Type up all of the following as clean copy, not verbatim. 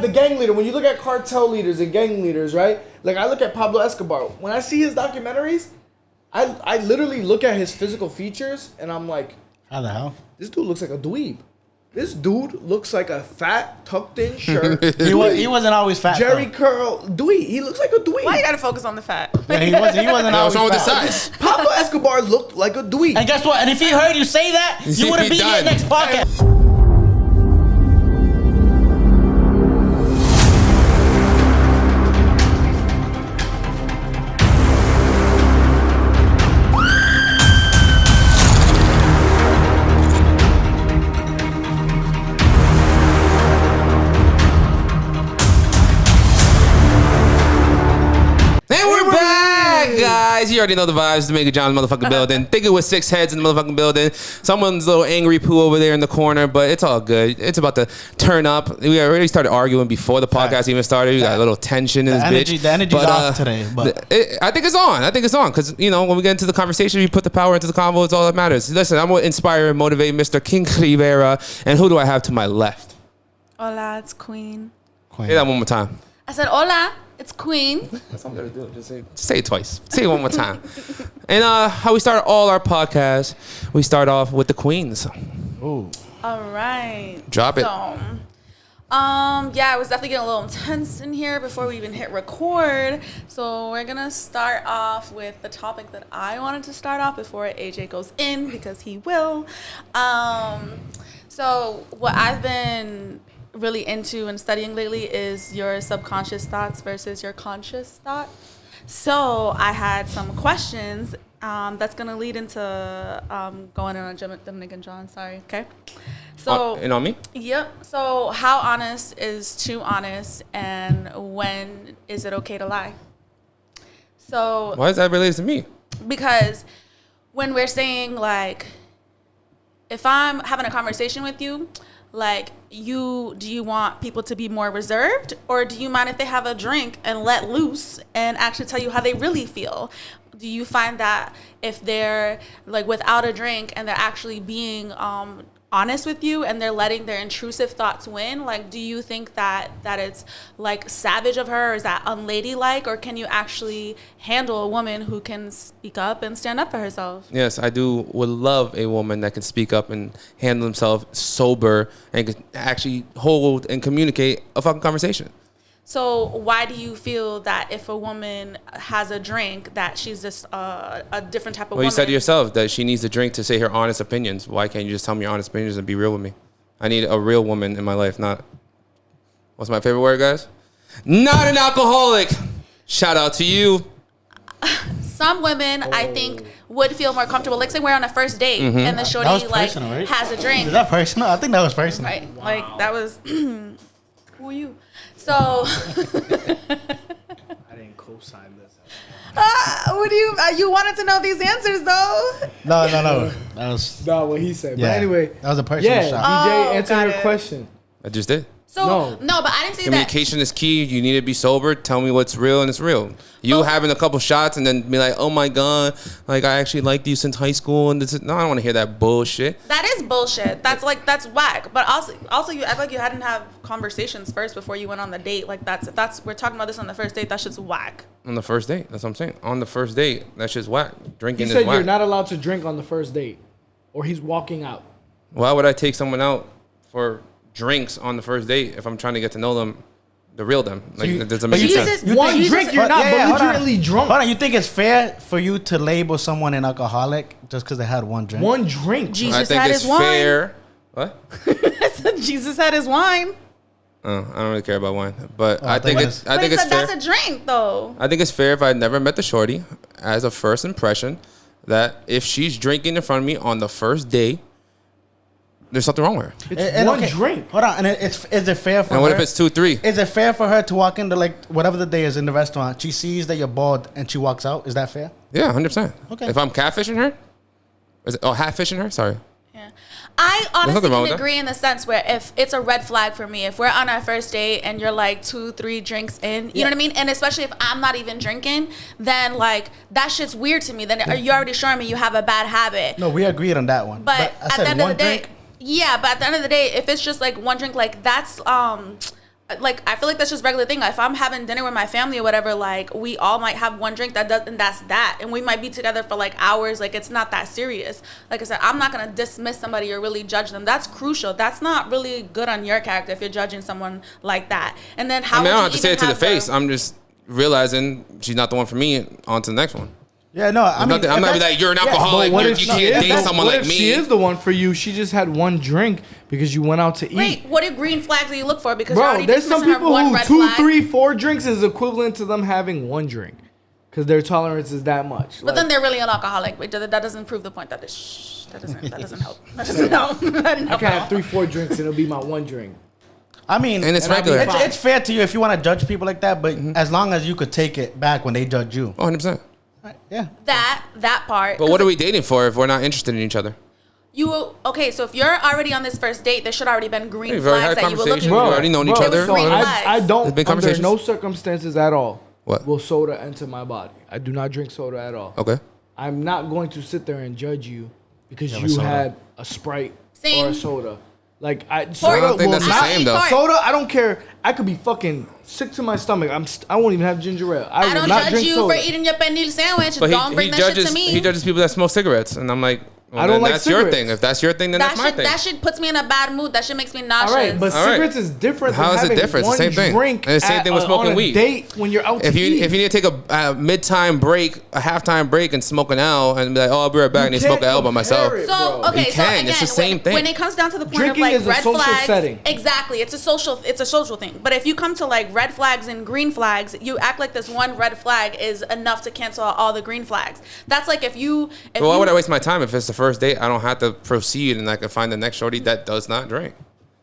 the gang leader, when you look at cartel leaders and gang leaders, right? Like I look at Pablo Escobar. When I see his documentaries, I literally look at his physical features and I'm like, how the hell? This dude looks like a dweeb. This dude looks like a fat, tucked-in shirt. He wasn't always fat. Jerry curl dweeb. He looks like a dweeb. Why you gotta focus on the fat? Yeah, he wasn't always wrong with the fat. size? Pablo Escobar looked like a dweeb. And guess what? And if he heard you say that, you wouldn't be here next podcast. Guys, you already know the vibes. The Mega John's motherfucking building. Think it was 6 heads in the motherfucking building. Someone's little angry poo over there in the corner, but it's all good. It's about to turn up. We already started arguing before the podcast even started. We got a little tension in this bitch. The energy's off today. But I think it's on. Because, you know, when we get into the conversation, we put the power into the convo. It's all that matters. Listen, I'm going to inspire and motivate Mr. King Rivera. And who do I have to my left? Hola, it's Queen. Say that one more time. I said, hola, it's Queen. That's all I'm going to do. Just say it twice. Say it one more time. And how we start all our podcasts, we start off with the Queens. Ooh. All right. Drop it. So, yeah, it was definitely getting a little intense in here before we even hit record. So we're going to start off with the topic that I wanted to start off before AJ goes in, because he will. So what I've been really into and studying lately is your subconscious thoughts versus your conscious thoughts. So I had some questions that's going to lead into going on Dominican John. Sorry. Okay. So and on me? Yep. So how honest is too honest, and when is it okay to lie? So why is that related to me? Because when we're saying, like, if I'm having a conversation with you, like, do you want people to be more reserved, or do you mind if they have a drink and let loose and actually tell you how they really feel? Do you find that if they're like without a drink and they're actually being honest with you and they're letting their intrusive thoughts win, like, do you think that it's like savage of her, or is that unladylike, or can you actually handle a woman who can speak up and stand up for herself? Yes, I would love a woman that can speak up and handle themselves sober and can actually hold and communicate a fucking conversation. So why do you feel that if a woman has a drink that she's just a different type of woman? Well, you said to yourself that she needs a drink to say her honest opinions. Why can't you just tell me your honest opinions and be real with me? I need a real woman in my life, not... What's my favorite word, guys? Not an alcoholic. Shout out to you. Some women, I think, would feel more comfortable. Like, say we're on a first date and the shorty personal, right? Has a drink. Is that personal? I think that was personal. Right? Wow. Like, that was... Who are you? So... I didn't co-sign this. What do you wanted to know these answers, though? No. That was... No, what he said. Yeah, but anyway. That was a personal shot. DJ, answer your question. I just did. So, no, but I didn't say Communication is key. You need to be sober. Tell me what's real, and it's real. You having a couple shots and then be like, oh my God, like, I actually liked you since high school. And this is, no, I don't want to hear that bullshit. That is bullshit. That's whack. But also, you act like you hadn't have conversations first before you went on the date. Like, we're talking about this on the first date. That shit's whack. On the first date. That's what I'm saying. On the first date, that shit's whack. Drinking is whack. You said whack. you're not allowed to drink on the first date, or he's walking out. Why would I take someone out for drinks on the first date if I'm trying to get to know them, the real them? Like, that doesn't make sense. One drink, you're not belligerently drunk. Hold on, you think it's fair for you to label someone an alcoholic just because they had one drink? One drink. Jesus had his wine. Fair. What? Jesus had his wine. I don't really care about wine, but I think it's fair. That's a drink, though. I think it's fair if I never met the shorty, as a first impression, that if she's drinking in front of me on the first day, there's something wrong with her. It's one drink. Hold on, and is it fair for her? And what if it's 2, 3? Is it fair for her to walk into, like, whatever the day is in the restaurant, she sees that you're bald and she walks out? Is that fair? Yeah, 100%. Okay. If I'm catfishing her? Half-fishing her? Sorry. Yeah. I honestly can can agree in the sense where if it's a red flag for me, if we're on our first date and you're like 2, 3 drinks in, you know what I mean? And especially if I'm not even drinking, then like that shit's weird to me. Then you're already showing me you have a bad habit. No, we agreed on that one. But I at said the end of the day, drink. yeah, but at the end of the day, if it's just like one drink, like that's like I feel like that's just regular thing. If I'm having dinner with my family or whatever, like we all might have one drink and that's that, and we might be together for like hours. Like it's not that serious. Like I said, I'm not gonna dismiss somebody or really judge them. That's crucial. That's not really good on your character if you're judging someone like that. And then how? I mean, I would don't you have to say it even to the face. I'm just realizing she's not the one for me. On to the next one. Yeah, no, I mean, I'm not be like, you're an alcoholic. But what You if can't date someone what like if me. she is the one for you? She just had one drink because you went out to eat. Wait, what are green flags that you look for? Because you're Bro, already there's some dismissing her people one who red 2, flag. 3, 4 drinks is equivalent to them having one drink, because their tolerance is that much. But then they're really an alcoholic. But that doesn't prove the point. That doesn't help. That doesn't help. That didn't I help can at have all. 3, 4 drinks and it'll be my one drink. I mean, And it's And I'll be regular. fine. it's fair to you if you want to judge people like that, but as long as you could take it back when they judge you. 100%. Yeah. That part. But what are we dating for if we're not interested in each other? Okay, so if you're already on this first date, there should already been green We've already flags had that you were looking conversations. We've for. already known each Bro, other. so green flags. I There's don't, been under no conversations? circumstances at all, What? will soda enter my body. I do not drink soda at all. Okay. I'm not going to sit there and judge you because have you a soda. had a Sprite Same. or a soda. Like I soda don't think will that's the not same, though. Soda, I don't care. I could be fucking sick to my stomach. I won't even have ginger ale. I will don't not judge drink you soda. for eating your pernil sandwich. But Don't bring that shit judges to me. he judges people that smoke cigarettes, and I'm like, well, I don't then like that's your cigarettes. thing. If that's your thing, then that's my thing. That shit puts me in a bad mood. That shit makes me nauseous. All right, but All right. cigarettes is different. How than is it having different? It's one the same thing. Drink And the same thing with smoking on a weed. Date when you're out If to you eat. if you need to take a mid-time break, a halftime break, and smoke an L, and be like, oh, I'll be right back, and You smoke an can't L by myself. compare it. So Bro. okay, You so can. again, It's the same thing. when it comes down to the point Drinking of like is a red social flags, setting. exactly, it's a social thing. But if you come to like red flags and green flags, you act like this one red flag is enough to cancel out all the green flags. That's like if But why would I waste my time if it's the first date? I don't have to proceed, and I can find the next shorty that does not drink.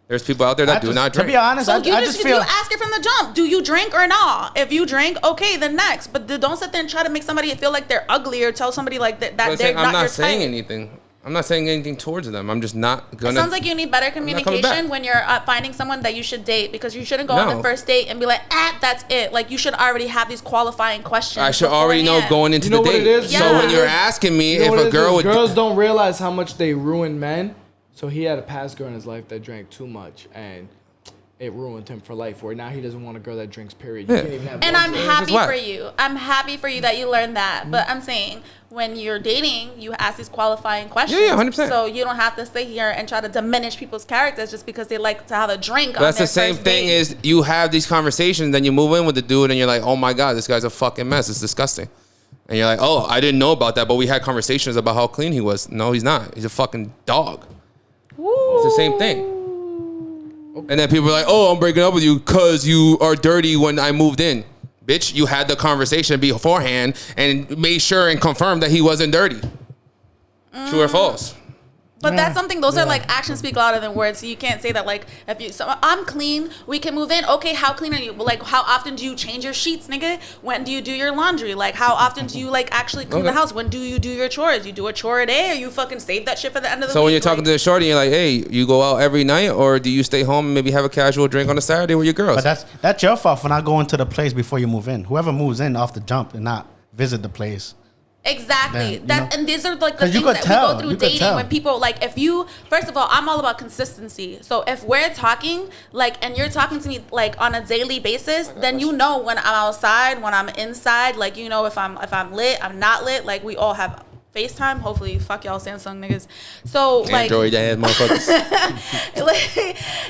There's people out there that do not To drink. be honest, So I you just you feel. ask it from the jump. Do you drink or not? If you drink, okay, then next. But don't sit there and try to make somebody feel like they're ugly or tell somebody like that But I'm they're saying, not I'm your not saying type. anything. I'm not saying anything towards them. I'm just not It gonna. sounds like you need better not coming communication back. when you're finding someone that you should date, because you shouldn't go on No. the first date and be like, that's it. Like you should already have these qualifying questions. I should already know beforehand. going into You know the what date. it is? Yeah. So when you're asking me You know if what it a is? girl would, Girls don't realize how much they ruin men. So he had a past girl in his life that drank too much, and it ruined him for life. Where now he doesn't want a girl that drinks. Period. You Yeah. can't even have. And one I'm drink. happy whack. for you. I'm happy for you that you learned that. But I'm saying when you're dating, you ask these qualifying questions. Yeah, 100%. So you don't have to sit here and try to diminish people's characters just because they like to have a drink. But that's on the their same first thing date. is you have these conversations, then you move in with the dude, and you're like, oh my god, this guy's a fucking mess. It's disgusting. And you're like, oh, I didn't know about that, but we had conversations about how clean he was. No, he's not. He's a fucking dog. It's the same thing. And then people are like, oh, I'm breaking up with you because you are dirty when I moved in. Bitch, you had the conversation beforehand and made sure and confirmed that he wasn't dirty. True or false? But that's something. Those are like actions speak louder than words. So you can't say that like if you. So I'm clean. We can move in. Okay, how clean are you? Well, like how often do you change your sheets, nigga? When do you do your laundry? Like how often do you like actually clean the Okay. house? When do you do your chores? You do a chore a day, or you fucking save that shit for the end of the So week? when you're talking to the shorty, you're like, hey, you go out every night, or do you stay home and maybe have a casual drink on a Saturday with your girls? But that's your fault for not going to the place before you move in. Whoever moves in off the jump and not visit the place. Exactly. Then, That and these are like the 'Cause you things could that we tell. go through You could dating tell. when people like if you first of all, I'm all about consistency. So if we're talking like and you're talking to me like on a daily basis, then you know when I'm outside, when I'm inside, like you know if I'm lit, I'm not lit. Like we all have FaceTime. Hopefully, fuck y'all Samsung niggas. So like Android ass motherfuckers.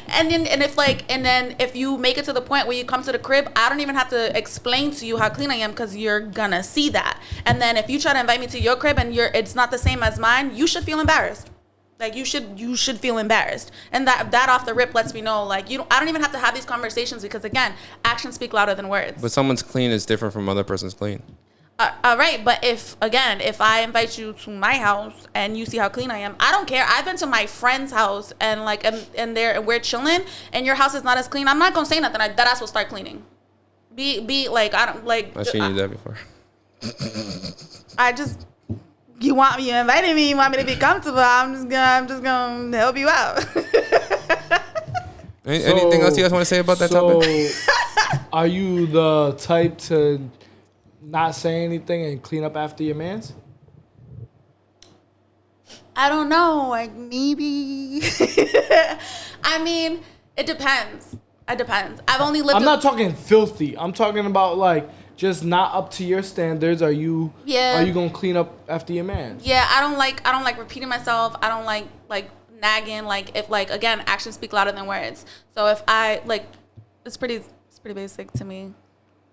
and then if you make it to the point where you come to the crib, I don't even have to explain to you how clean I am because you're gonna see that. And then if you try to invite me to your crib and it's not the same as mine, you should feel embarrassed. Like you should feel embarrassed. And that off the rip lets me know like I don't even have to have these conversations because again, actions speak louder than words. But someone's clean is different from other person's clean. All right, but if I invite you to my house and you see how clean I am, I don't care. I've been to my friend's house and like and we're chilling and your house is not as clean. I'm not gonna say nothing. That ass will start cleaning. Be like I don't like. I've seen you do that before. I just you invited me. You want me to be comfortable. I'm just gonna help you out. Anything else you guys want to say about that topic? Are you the type to not say anything and clean up after your mans? I don't know, like maybe. I mean, it depends. It depends. I've only lived. I'm not talking filthy. I'm talking about like just not up to your standards. Are you gonna clean up after your man? Yeah, I don't like repeating myself. I don't like nagging. Like if like again, actions speak louder than words. So if I like, it's pretty basic to me.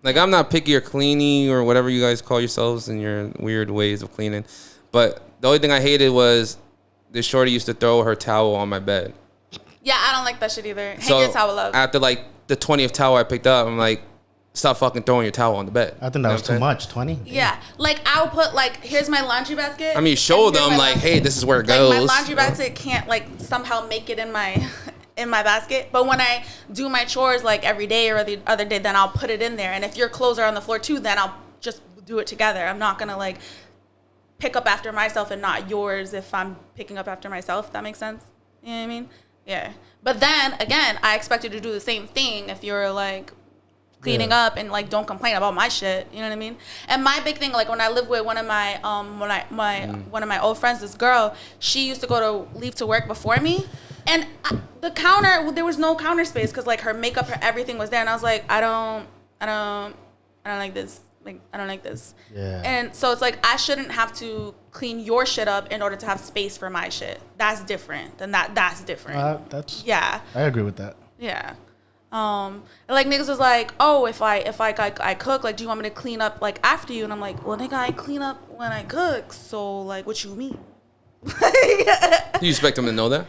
Like I'm not picky or cleany or whatever you guys call yourselves in your weird ways of cleaning, but the only thing I hated was this shorty used to throw her towel on my bed. Yeah, I don't like that shit either. Hang your towel up. After like the 20th towel I picked up, I'm like, stop fucking throwing your towel on the bed. I think that was too much. 20. Yeah, like I'll put like here's my laundry basket. I mean, show them like, hey, this is where it goes. Like my laundry basket can't like somehow make it in my basket, but when I do my chores like every day or the other day, then I'll put it in there. And if your clothes are on the floor too, then I'll just do it together. I'm not gonna like pick up after myself and not yours if I'm picking up after myself. If that makes sense. You know what I mean? Yeah. But then again, I expect you to do the same thing if you're like cleaning up and like don't complain about my shit. You know what I mean? And my big thing, like when I lived with one of my one of my old friends, this girl, she used to leave to work before me, and the counter, there was no counter space because like her makeup, her everything was there, and I was like, I don't like this. Like I don't like this. Yeah. And so it's like I shouldn't have to clean your shit up in order to have space for my shit. That's different. That's different. That's. Yeah. I agree with that. Yeah. Like niggas was like, oh, if I cook, like, do you want me to clean up like after you? And I'm like, well, nigga, I clean up when I cook. So like, what you mean? You expect them to know that?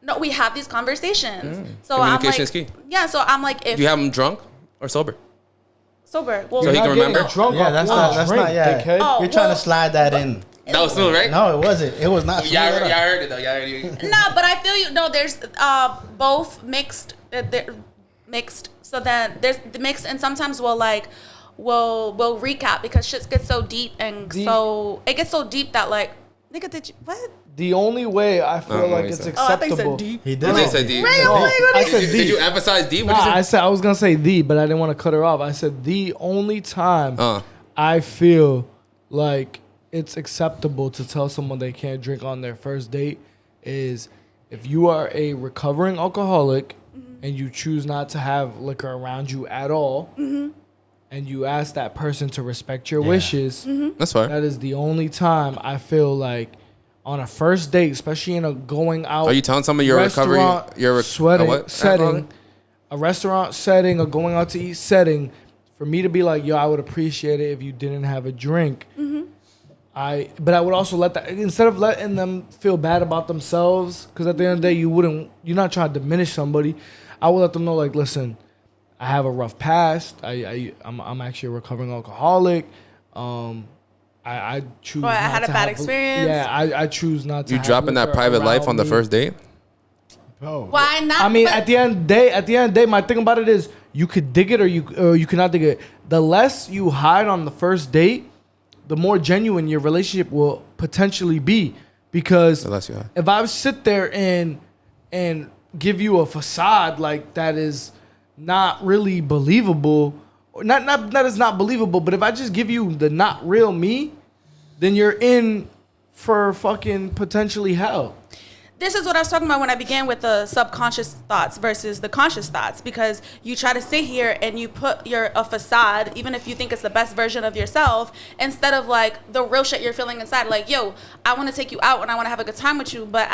No, we have these conversations. So Communication I'm is like, key. yeah. So I'm like, if Do you have them drunk or sober? sober, well, So he can remember? Drunk Yeah, that's not. Yeah, Oh, you're trying well, to slide that in. That was smooth, right? No, it wasn't. It was not. Y'all smooth at all. heard it though. Y'all heard it. No, but I feel you. No, there's both mixed. They're mixed. So then there's the mixed, and sometimes we'll recap because shit gets so deep and so it gets so deep that like, nigga, did you what? The only way I feel like it's Oh, I think acceptable. said deep. He They did. said deep. Right, No, I said Did the. you emphasize deep? Nah, What you I was gonna say the, but I didn't want to cut her off. I said the only time say? I feel like it's acceptable to tell someone they can't drink on their first date is if you are a recovering alcoholic and you choose not to have liquor around you at all, and you ask that person to respect your wishes. That's fine. That is the only time I feel like on a first date, especially in a going out. Are you telling somebody you're recovering? You're setting, a restaurant setting, a going out to eat setting. For me to be like, yo, I would appreciate it if you didn't have a drink. But I would also let that, instead of letting them feel bad about themselves, because at the end of the day, you're not trying to diminish somebody. I would let them know, like, listen, I have a rough past. I'm actually a recovering alcoholic. I choose. Or I not had a to bad have experience. Yeah, I choose not to. You have dropping that liquor private life around on the me. first date? Bro. Why not? I mean, But- at the end of the day, my thing about it is you could dig it or you cannot dig it. The less you hide on the first date, the more genuine your relationship will potentially be. Because The less you hide. if I sit there and give you a facade like that is not really believable, or not that is not believable, but if I just give you the not real me, then you're in for fucking potentially hell. This is what I was talking about when I began with the subconscious thoughts versus the conscious thoughts, because you try to sit here and you put a facade, even if you think it's the best version of yourself, instead of like the real shit you're feeling inside. Like, yo, I want to take you out and I want to have a good time with you, but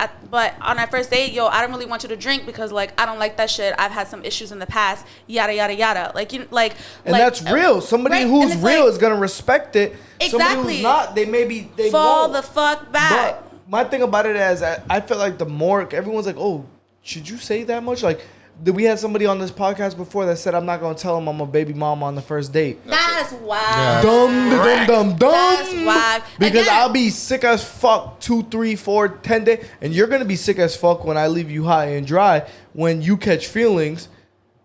on our first date, yo, I don't really want you to drink because like I don't like that shit. I've had some issues in the past, yada yada yada. And that's real. Somebody right? who's And it's real like- is gonna respect it. Somebody Exactly. who's not, they fall won't. the fuck back. But my thing about it is, I feel like the more everyone's like, oh, should you say that much? Like, we had somebody on this podcast before that said, I'm not gonna tell him I'm a baby mama on the first date. That's wild. Dumb. That's whack. Because Again- I'll be sick as fuck 2, 3, 4, 10 days, and you're gonna be sick as fuck when I leave you high and dry when you catch feelings,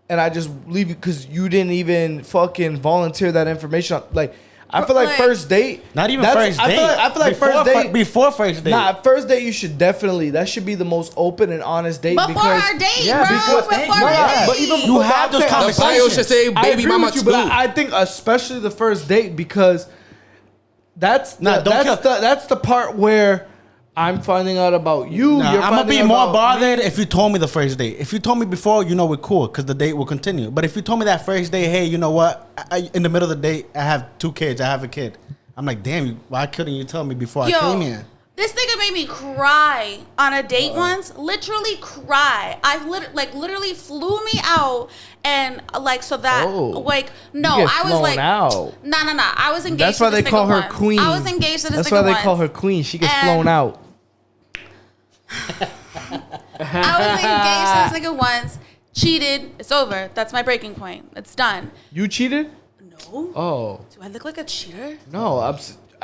and I just leave you because you didn't even fucking volunteer that information. Like, I feel like first date. Not even that's- first date. I feel like first date. Before first date. Nah, first date you should definitely. That should be the most open and honest date. Before because, our date, yeah, bro. because- Before no, our yeah, date. but even You before have that, those I'm saying- The bio should say I baby agree mama with you, too. but I think especially the first date because that's Nah, don't that's the part where I'm finding out about you. Nah, You're I'm gonna be finding more out about bothered me. if you told me the first date. If you told me before, we're cool because the date will continue. But if you told me that first day, hey, you know what? In the middle of the date, I have 2 kids. I have a kid. I'm like, damn, why couldn't you tell me before I came here? This nigga made me cry on a date once. Literally cry. Literally flew me out and so that no, I was like out. No. I was engaged. That's why they call her queen. I was engaged to this nigga. That's why they call her queen. She gets flown out. I was engaged to this nigga once. Cheated. It's over. That's my breaking point. It's done. You cheated? No. Oh. Do I look like a cheater? No.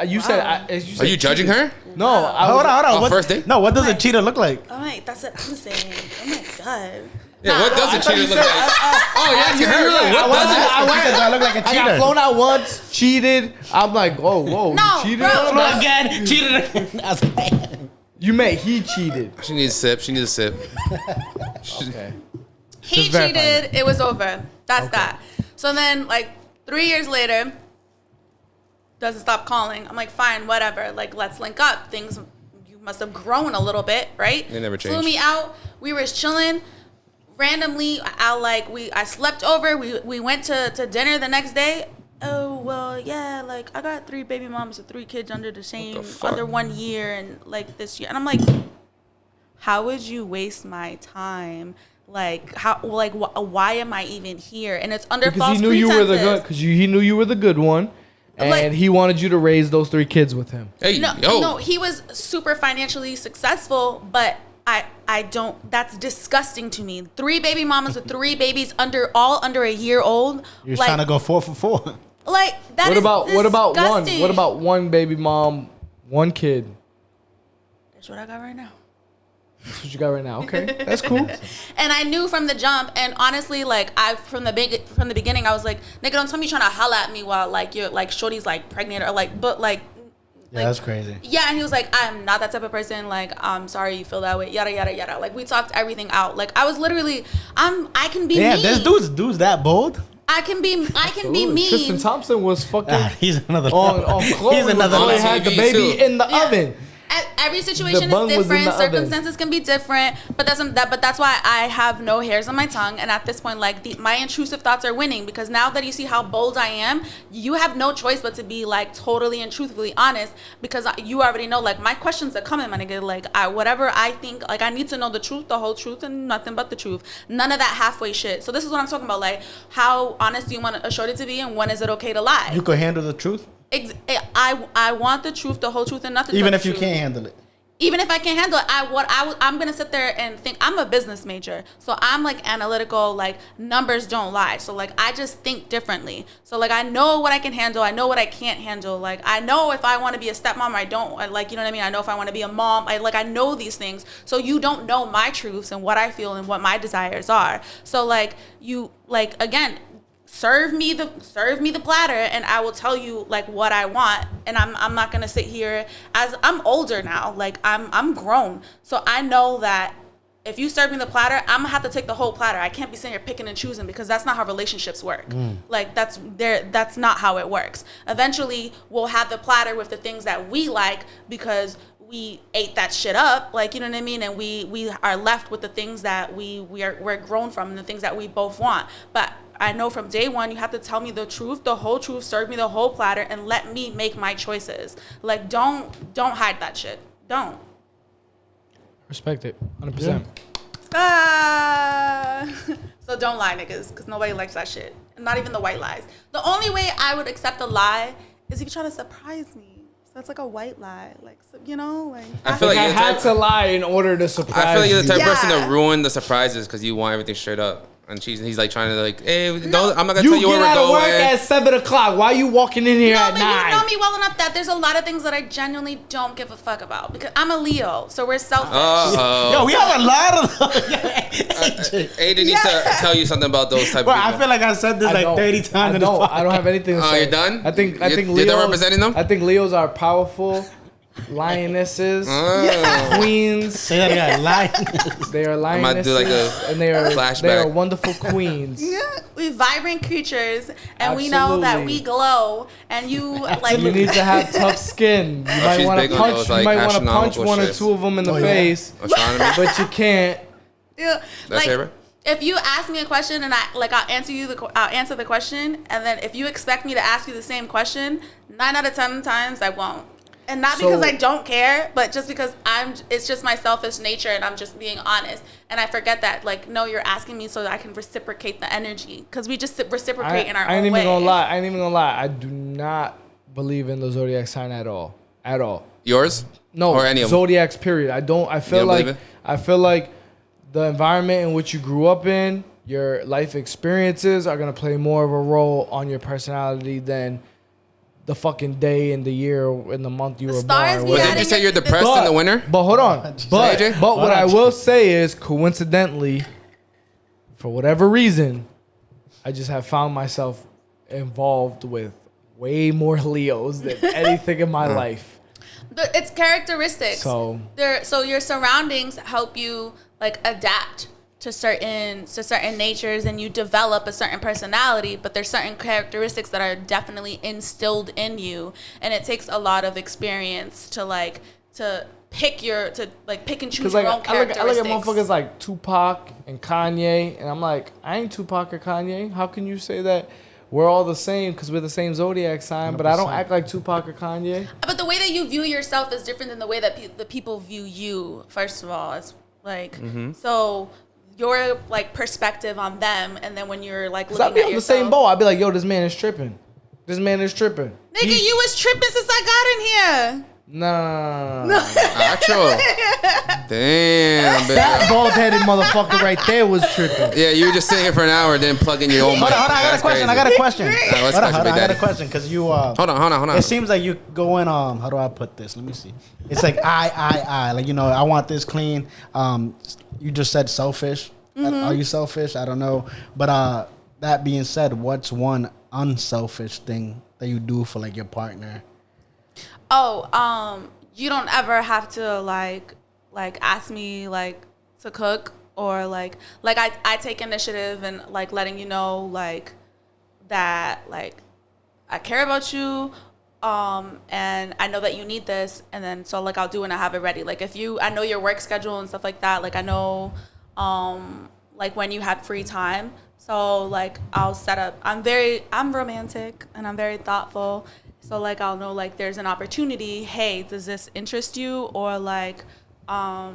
You said. Are you judging her? No. Hold on. On first date? No. What does a cheater look like? Oh my, that's what I'm saying. Oh my god. Yeah, what does a cheater look like? Oh, yeah, asking her. What does it? Do I look like a I cheater? got flown out once, cheated. I'm like, whoa, No, you cheated? bro. Again, cheated again. I was like, damn. You meant he cheated. She needs a sip. Okay. He Just verify cheated. It was over. That's that. So then, 3 years later, doesn't stop calling. I'm like, fine, whatever. Let's link up. Things, you must have grown a little bit, right? They never changed. Flew me out. We were chilling. Randomly, I slept over. We went to dinner the next day. Oh, well, yeah, I got 3 baby moms with 3 kids under under 1 year and this year. And I'm like, how would you waste my time? Why am I even here? And it's under Because false he knew pretenses. you were the good. Because he knew you were the good one, and he wanted you to raise those 3 kids with him. Hey, No, he was super financially successful, but I don't. That's disgusting to me. 3 baby mamas with 3 babies under a year old. You're trying to go 4 for 4. That What is about one? disgusting. What about 1 baby mom, 1 kid? That's what I got right now. That's what you got right now. Okay, that's cool. And I knew from the jump, and honestly, from the beginning, I was like, nigga, don't tell me you're trying to holla at me while you're shorty's pregnant or Yeah, that's crazy. Yeah, and he was like, I'm not that type of person. I'm sorry you feel that way. Yada yada yada. We talked everything out. I was literally, I can be me. Yeah, this dude's that bold. I can be me. Tristan Thompson was fucking He's another on Chloe. He's another Chloe level. had the baby in the oven. Every situation The bun is was in different. the oven. Circumstances can be different, but that's why I have no hairs on my tongue. And at this point, my intrusive thoughts are winning, because now that you see how bold I am, you have no choice but to be totally and truthfully honest, because you already know my questions are coming, my nigga. Whatever I think, I need to know the truth, the whole truth, and nothing but the truth. None of that halfway shit. So this is what I'm talking about. How honest do you want a shorty to be, and when is it okay to lie? You could handle the truth? I want the truth, the whole truth, and nothing. Even but if the you truth. can't handle it. Even if I can't handle it, I'm gonna sit there and think. I'm a business major, so I'm analytical. Numbers don't lie. So I just think differently. So I know what I can handle. I know what I can't handle. I know if I want to be a stepmom or I don't. You know what I mean. I know if I want to be a mom. I know these things. So you don't know my truths and what I feel and what my desires are. So again. Serve me the platter, and I will tell you what I want. And I'm not gonna sit here, as I'm older now. I'm grown, so I know that if you serve me the platter, I'm gonna have to take the whole platter. I can't be sitting here picking and choosing, because that's not how relationships work. That's not how it works. Eventually, we'll have the platter with the things that we like, because we ate that shit up, you know what I mean, and we are left with the things that we're grown from, and the things that we both want. But I know from day one, you have to tell me the truth, the whole truth, serve me the whole platter, and let me make my choices. Don't hide that shit. Don't. Respect it, 100%. So don't lie, niggas, because nobody likes that shit. Not even the white lies. The only way I would accept a lie is if you try to surprise me. That's a white lie, I feel I had to lie in order to surprise. I feel like you're the type you. of person Yeah. to ruin the surprises because you want everything straight up. And he's trying to hey, I'm not gonna tell You you where get we're out of work going. at 7:00. Why are you walking in here No, at but 9? you know me well enough that there's a lot of things that I genuinely don't give a fuck about, because I'm a Leo, so we're selfish. Yo, we have a lot of those. Aiden needs to tell you something about those type Bro, of people. I feel like I said this 30 times in this podcast. I don't have anything to say. You're done? I think You're Leos. done representing them? I think Leos are powerful. lionesses, Oh. queens. Say that again. Lioness. They are I might lionesses, do like a and they are flashback. wonderful queens. We vibrant creatures, and we know that Absolutely. we glow. And you like You need to have tough skin. You might she's want big to on punch. those, You like, might want to punch astronomical one or shits. two of them in the Oh, yeah. face, Astronomy. but you can't. Yeah, That's like, it, right? if you ask me a question and I'll answer the question, and then if you expect me to ask you the same question, 9 out of 10 times I won't. And not because So- I don't care, but just because it's just my selfish nature, and I'm just being honest. And I forget that, like, no, you're asking me so that I can reciprocate the energy, because we just reciprocate in our I ain't own even way. gonna lie. I ain't even gonna lie. I do not believe in the zodiac sign at all. At all. Yours? No, Or any of them? zodiacs. Period. I don't. I feel don't like believe it? I feel like the environment in which you grew up in, your life experiences are gonna play more of a role on your personality than the fucking day and the year and the month you The were stars born. be But adding didn't you say you're the- depressed in the winter? But hold on. But AJ? what I will say is, coincidentally, for whatever reason, I just have found myself involved with way more Leos than anything in my life. It's characteristics. So So your surroundings help you like adapt to certain natures, and you develop a certain personality, but there's certain characteristics that are definitely instilled in you, and it takes a lot of experience to pick and choose Because your like own I look characteristics. at motherfuckers like Tupac and Kanye, and I'm like, I ain't Tupac or Kanye. How can you say that we're all the same because we're the same zodiac sign, but I don't 100%. act like Tupac or Kanye? But the way that you view yourself is different than the way that the people view you. First of all, it's like so your like perspective on them, and then when you're like Because looking I'd be at on the yourself, same boat. I'd be like, yo, this man is tripping. This man is tripping. nigga, you was tripping since I got in here. No. Actual. Damn, baby. That bald-headed motherfucker right there was tripping. Yeah, you were just sitting here for an hour, then plugging your own mic. Hold on, I got a That's question. crazy. I got a question. what's Hold on, question, Big I got a Daddy? question because you. Hold on. It seems like you go in. How do I put this? Let me see. It's like I. Like, you know, I want this clean. You just said selfish. Are you selfish? I don't know. But that being said, what's one unselfish thing that you do for like your partner? Oh, you don't ever have to like ask me like to cook, or like I take initiative and like letting you know like that like I care about you, and I know that you need this, and then so like I'll do it and I have it ready. Like I know your work schedule and stuff like that. Like I know like when you had free time. So like I'll set up. I'm romantic and I'm very thoughtful. So like I'll know like there's an opportunity. Hey, does this interest you? Or like I'll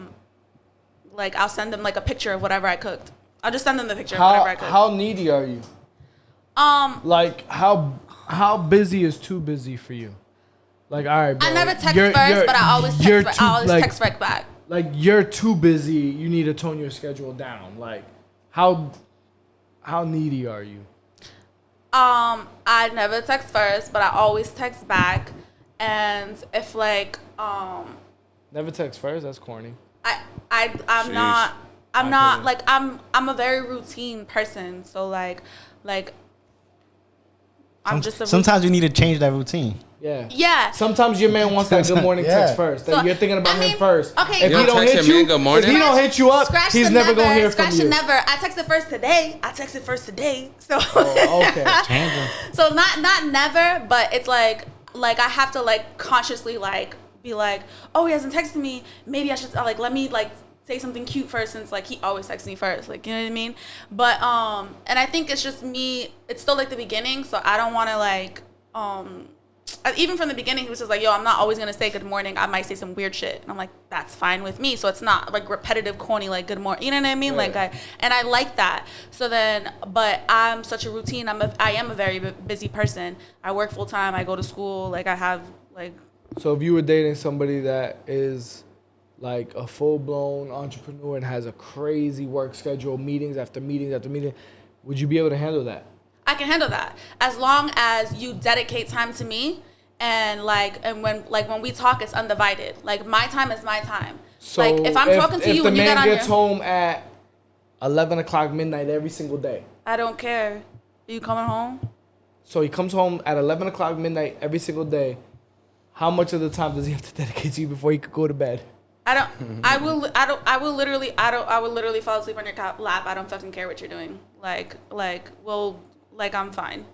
send them like a picture of whatever I cooked. I'll just send them the picture of whatever I cooked. How needy are you? Like how busy is too busy for you? Like, all right, bro. I never text first, but I always text right back. Like, you're too busy. You need to tone your schedule down. Like, how needy are you? I never text first, but I always text back. And if like Never text first. That's corny. I'm Sheesh. not I not couldn't. like I'm a very routine person. So like I'm just a Sometimes you need to change that routine. Yeah. yeah. Sometimes your man wants that good morning Yeah. text first. That So, you're thinking about I mean, him first. okay, If You he don't don't text hit your man you, good morning? if he don't hit you up, Scratch he's the never gonna hear from scratch you. the never. I texted first today. So Oh, okay. Change them. so not never, but it's like I have to like consciously like be like, oh, he hasn't texted me. Maybe I should like let me like say something cute first, since like he always texts me first. Like, you know what I mean? But and I think it's just me. It's still like the beginning, so I don't want to like even from the beginning, he was just like, yo, I'm not always gonna say good morning. I might say some weird shit, and I'm like, that's fine with me. So it's not like repetitive, corny, like good morning. You know what I mean? Yeah. Like I like that. So then, but I'm such a routine. I am a very busy person. I work full time. I go to school. Like I have like. So if you were dating somebody that is like a full-blown entrepreneur and has a crazy work schedule, meetings after meetings after meeting, would you be able to handle that? I can handle that as long as you dedicate time to me, and when we talk, it's undivided. Like my time is my time. So like if I'm talking to you and you the get man on gets your, home at 11 o'clock midnight every single day. I don't care. Are you coming home? So he comes home at 11 o'clock midnight every single day. how much of the time does he have to dedicate to you before he could go to bed? I will literally fall asleep on your lap. I don't fucking care what you're doing. Like, I'm fine.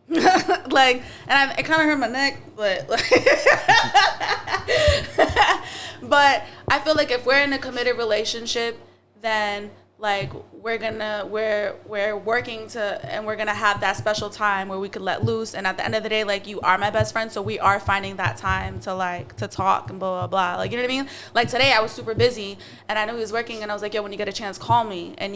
Like, and it kind of hurt my neck, but like, but I feel like if we're in a committed relationship, then like we're working to, and we're gonna have that special time where we could let loose. And at the end of the day, like, you are my best friend, so we are finding that time to talk and blah blah blah. Like, you know what I mean? Like, today I was super busy and I knew he was working, and I was like, yo, when you get a chance, call me. And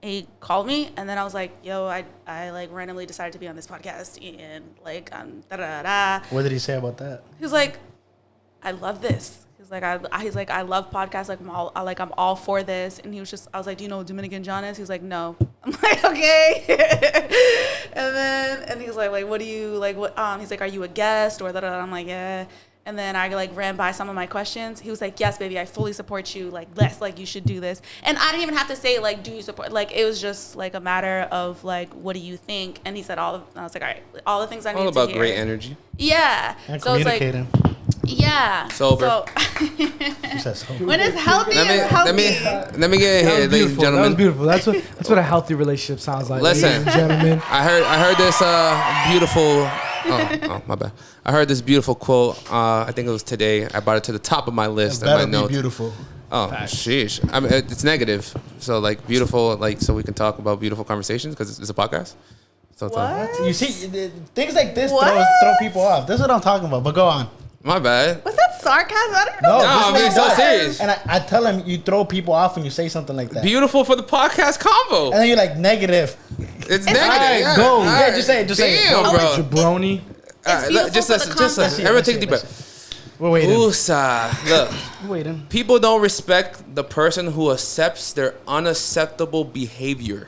he called me, and then I was like, yo, I like randomly decided to be on this podcast, and like da da da. What did he say about that? He's like, I love this. He's like, I love podcasts. Like, I'm all for this. And I was like, do you know who Dominican John is? He's like, no. I'm like, okay. and he's like, what do you like? What? He's like, are you a guest or that? I'm like, yeah. And then I like ran by some of my questions. He was like, yes, baby, I fully support you. Like, you should do this. And I didn't even have to say like, do you support? Like, it was just like a matter of like, what do you think? And he said I was like, all right, all the things I need to hear. All about great energy. Yeah. And so it's like, yeah. Sober. So when it's healthy, it's healthy. Let me get in here, ladies and gentlemen. That was beautiful. That's what a healthy relationship sounds like. Listen, ladies and gentlemen. I heard this beautiful. Oh, my bad. I heard this beautiful quote. I think it was today. I brought it to the top of my list. It better be beautiful. Oh, sheesh. I mean, it's negative. So like beautiful, like so we can talk about beautiful conversations because it's a podcast. So it's What? You see, things like this throw people off. That's what I'm talking about. But go on. My bad. Was that sarcasm? I don't know. No, I'm being so serious. And I tell him you throw people off when you say something like that. Beautiful for the podcast combo. And then you're like negative. It's negative. Alright, Yeah. go. All Yeah, right. just say it. Just say it. Damn, bro. Jabroni. It's beautiful Just for the listen. convo. Everyone take a deep breath. We're waiting. Woosah. Look. We're waiting. People don't respect the person who accepts their unacceptable behavior.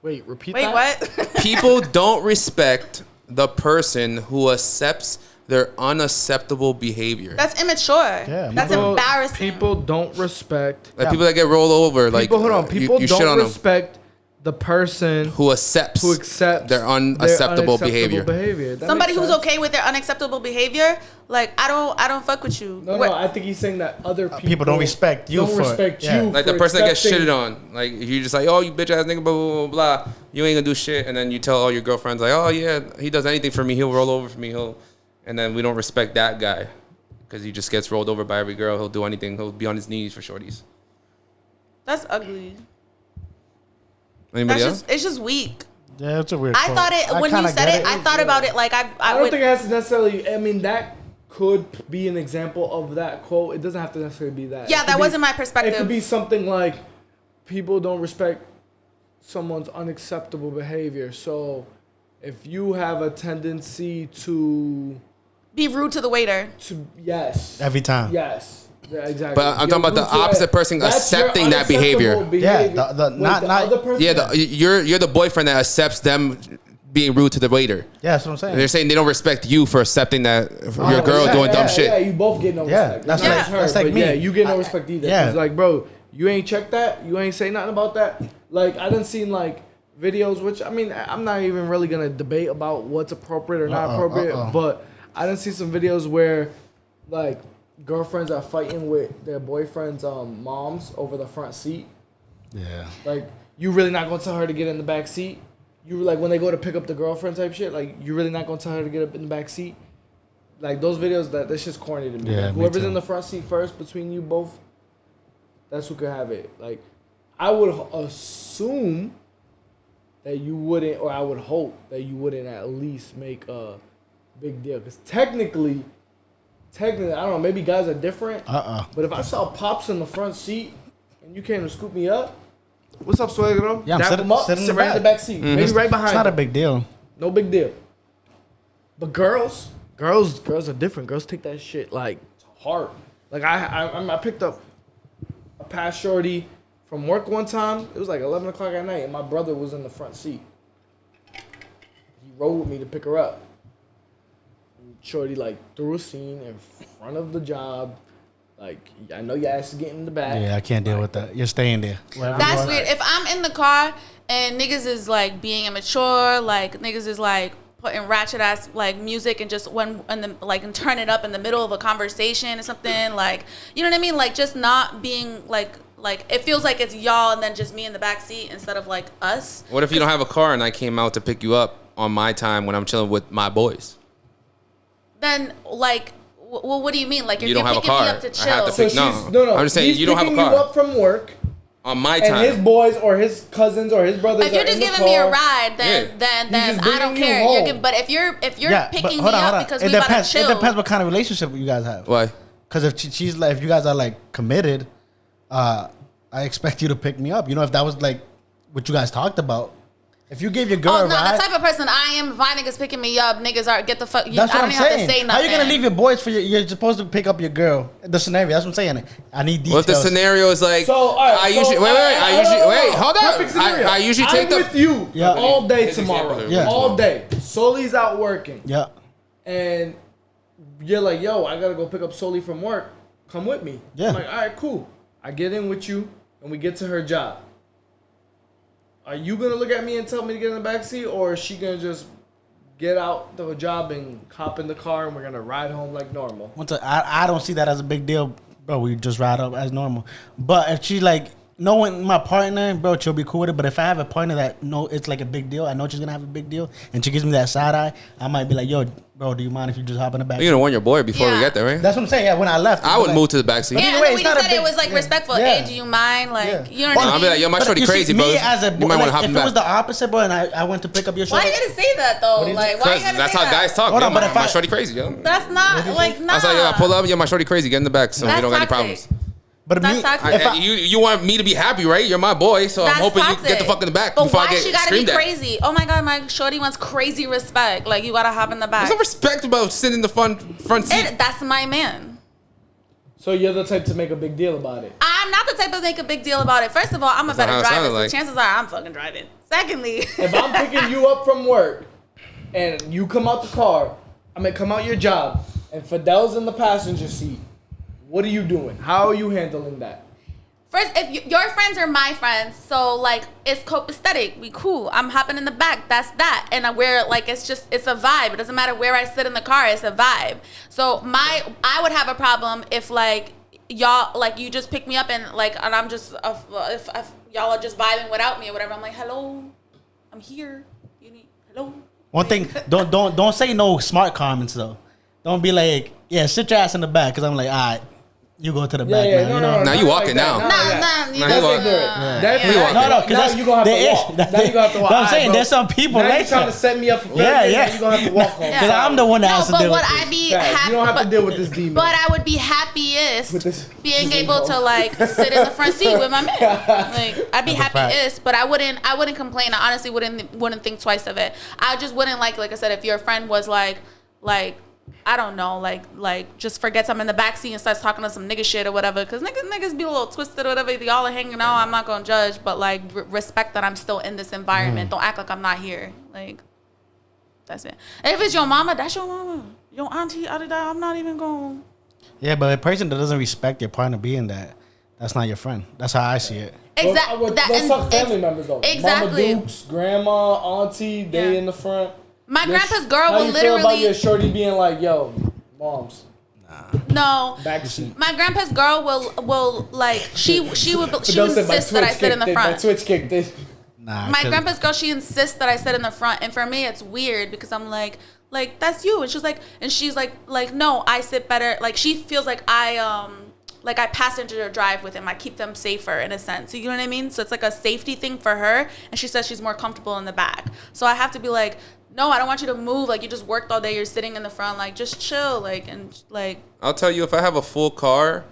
Wait, repeat Wait, that. what? People don't respect the person who accepts their unacceptable behavior. That's immature. Yeah, That's embarrassing. People don't respect. Like people that get rolled over. Like People, hold on. People you shit don't on them. respect the person Who accepts their unacceptable behavior. That Somebody makes who's sense. okay with their unacceptable behavior, like I don't fuck with you. No, I think he's saying that other people don't respect you Don't for it. respect Yeah. you. Like the for person that gets accepting- shitted on. Like if you just like, oh, you bitch ass nigga, blah, blah, blah, blah. You ain't gonna do shit. And then you tell all your girlfriends like, oh yeah, he does anything for me. He'll roll over for me. And then we don't respect that guy because he just gets rolled over by every girl. He'll do anything. He'll be on his knees for shorties. That's ugly. Anybody else? It's just weak. Yeah, it's a weird I quote. thought it when you kinda said get it. I thought about it like I I don't would. think it has to necessarily. I mean, that could be an example of that quote. It doesn't have to necessarily be that. Yeah, It could that be- wasn't my perspective. It could be something like people don't respect someone's unacceptable behavior. So if you have a tendency to Be rude to the waiter. yes, Every time. yes. Yeah, exactly. But I'm talking about the rude to opposite person That's your accepting that behavior. unacceptable Yeah, behavior. the Wait, not- other person? Yeah, you're the boyfriend that accepts them being rude to the waiter. Yeah, that's what I'm saying. They're saying they don't respect you for accepting that for your girl yeah, doing dumb yeah, shit. Yeah, you both get no Yeah, respect. that's It's not like- her, that's like but me. Yeah, you get no respect either. yeah. It's like, bro, you ain't checked that. You ain't say nothing about that. Like, I done seen like videos, which I mean, I'm not even really gonna debate about what's appropriate or not appropriate, but I done see some videos where like girlfriends are fighting with their boyfriend's moms over the front seat. Yeah. Like, you really not gonna tell her to get in the back seat? You like when they go to pick up the girlfriend type shit. Like, you really not gonna tell her to get up in the back seat? Like those videos, that's just corny to me. Yeah, Like, me whoever's too. in the front seat first between you both, that's who could have it. Like, I would assume that you wouldn't, or I would hope that you wouldn't at least make a big deal. Because technically, I don't know, maybe guys are different. But if I saw Pops in the front seat and you came to scoop me up, what's up, Suegro? Yeah, I'm Dap sitting- him up, sitting in sit the right in the back. back seat. Maybe right behind It's not a him. big deal. No big deal. But girls are different. Girls take that shit like to heart. Like I picked up a past shorty from work one time. It was like 11 o'clock at night, and my brother was in the front seat. He rode with me to pick her up. And shorty like threw a scene in front of the job. Like, I know your ass is getting in the back. Yeah, I can't deal with that. You're staying there. That's weird. If I'm in the car and niggas is like being immature, like niggas is like putting ratchet ass like music and just and turn it up in the middle of a conversation or something, like, you know what I mean? Like, just not being like it feels like it's y'all and then just me in the back seat instead of like us. What if you don't have a car and I came out to pick you up on my time when I'm chilling with my boys? Then like, well, what do you mean? Like, if You you're don't have a picking me car. up to I chill. have to So pick. she's, No. no. I'm just saying he's you don't have a picking car. you up from work. On my And time. his boys or his cousins or his brothers. If you're are just in the giving me a car. ride, then just I don't bringing you care. home. But if you're picking hold me on. up because It we about to depends. chill, It depends what kind of relationship you guys have. Why? Because if she's like, if you guys are like committed, I expect you to pick me up. You know, if that was like what you guys talked about. If you gave your girl oh a no, ride, the type of person I am. If my niggas picking me up, niggas are get the fuck. that's I what don't I'm even have to saying. say nothing. How you gonna leave your boys for you're supposed to pick up your girl? The scenario. That's what I'm saying. I need details. What if the scenario is like? So, all right, I usually hold on. Perfect scenario. I usually take I'm the. with you Yeah. all day His tomorrow. example Yeah. All day. Soli's out working. Yeah. And you're like, yo, I gotta go pick up Soli from work. Come with me. Yeah. I'm like, all right, cool. I get in with you and we get to her job. Are you gonna look at me and tell me to get in the backseat, or is she gonna just get out the job and hop in the car and we're gonna ride home like normal? I don't see that as a big deal, bro. We just ride up as normal. But if she like knowing my partner, bro, she'll be cool with it. But if I have a partner that know it's like a big deal, I know she's gonna have a big deal, and she gives me that side eye, I might be like, yo, bro, do you mind if you just hop in the back? You're gonna warn your boy before we Yeah. get there, right? That's what I'm saying. Yeah, when I left, I would move to the backseat. Yeah, either and way, then it's we not a said it big- was like yeah. respectful. Yeah. Hey, do you mind? Like, Yeah. you know Well, what I I'll mean? be like, yo, my But shorty you see, crazy, me bro. as a You might want to hop in if the it was back. the opposite, bro, and I went to pick up your Why shorty. you gotta say that though? do you- Like, why you Because gotta that's say how that? guys talk. Hold on, Yo, but if my I- shorty crazy, yo. That's not like nah. I was like, yo, I pull up, yo, my shorty crazy, get in the back, so we That's don't got any toxic. problems. But That's me, toxic. if I, You want me to be happy, right? You're my boy, so That's I'm hoping toxic. you get the fuck in the back But before why I get she gotta be screamed at. crazy? Oh my god, my shorty wants crazy respect. Like, you gotta hop in the back. There's no respect about sitting in the front seat. That's my man. So you're the type to make a big deal about it. I'm not the type to make a big deal about it. First of all, I'm a That's not better how it driver, sounded so like. chances are I'm fucking driving. Secondly, If I'm picking you up from work and you come out the car, come out your job, and Fidel's in the passenger seat, what are you doing? How are you handling that? first, if your friends are my friends, so like it's copacetic, we cool. I'm hopping in the back, that's that, and we're like it's a vibe. It doesn't matter where I sit in the car, it's a vibe. So I would have a problem if like y'all like you just pick me up and I'm just if y'all are just vibing without me or whatever. I'm like, hello, I'm here. You need hello. one thing, don't say no smart comments though. Don't be like, yeah, sit your ass in the back, because I'm like, all right, you go to the back now. You know? Now you walking now. Nah, you Nah, know, he walking. Definitely yeah. walking. No, because now that's you gonna have to there walk. is- Now you gonna have to walk. No, I'm Alright, saying bro. there's some people now like you trying to that. set me up for failure. Yeah, yeah. Now you gonna have to walk home. Because I'm the one that has to but deal would with I it. be Facts. happy? You don't have to but- deal with this demon. But I would be happiest With this- being this able to emo. like sit in the front seat with my man. Like I'd be That's a fact. happiest, but I wouldn't complain. I honestly wouldn't think twice of it. I just wouldn't like I said, if your friend was like I don't know, like just forgets I'm in the backseat and starts talking to some nigga shit or whatever. Cause niggas be a little twisted or whatever. Y'all are hanging out. I'm not gonna judge, but like respect that I'm still in this environment. Don't act like I'm not here. Like that's it. And if it's your mama, that's your mama. Your auntie, I'm not even going. Yeah, but a person that doesn't respect your partner being that's not your friend. That's how I see it. Exactly. Let's talk family members though. Exactly. Mama Dukes, grandma, auntie, they Yeah. in the front. My grandpa's girl How will you feel about your literally shorty being like, yo, moms, no. backseat? My grandpa's girl will like she would Fidel said, "My insist that I Twitch sit in the kicked it, my front. Twitch kicked it. Nah, My 'cause- grandpa's girl, she insists that I sit in the front, and for me, it's weird because I'm like that's you, and she's like no, I sit better. Like she feels like I passenger drive with him. I keep them safer in a sense. You know what I mean? So it's like a safety thing for her, and she says she's more comfortable in the back. So I have to be like, no, I don't want you to move. Like you just worked all day. You're sitting in the front. Like just chill. I'll tell you, if I have a full car,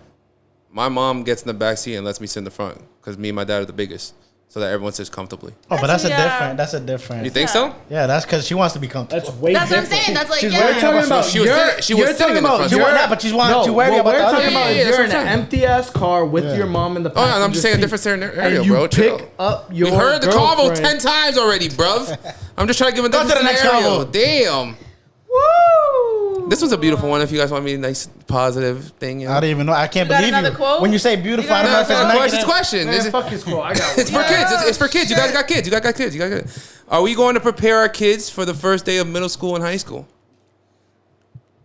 my mom gets in the back seat and lets me sit in the front because me and my dad are the biggest, so that everyone sits comfortably. Oh, but that's a Yeah. different. You think so? Yeah, that's because she wants to be comfortable. That's way That's what I'm different. saying. That's like She's yeah. worried We're talking about She was sitting- she was you're sitting talking in the about front. She your- want that, but she's want to worry what about we're the other talking people. about Yeah, is you're in that's an what I'm empty ass car with Yeah. your mom in the Oh, passenger I'm just saying a seat, different scenario, and you bro. pick Chill. up your You heard the convo girlfriend. 10 times already, bruv. I'm just trying to give a Go to different the next scenario. convo. Damn. Woo! This was a beautiful one. If you guys want me a nice positive thing, you know. I don't even know. I can't You got believe another you. quote? When you say beautiful, I don't No, know it's if it's not a question. negative. It's a question. Man, It's, fuck his quote. I got it's one. for kids. It's for kids. You guys got kids. You got kids. You got kids. Are we going to prepare our kids for the first day of middle school and high school?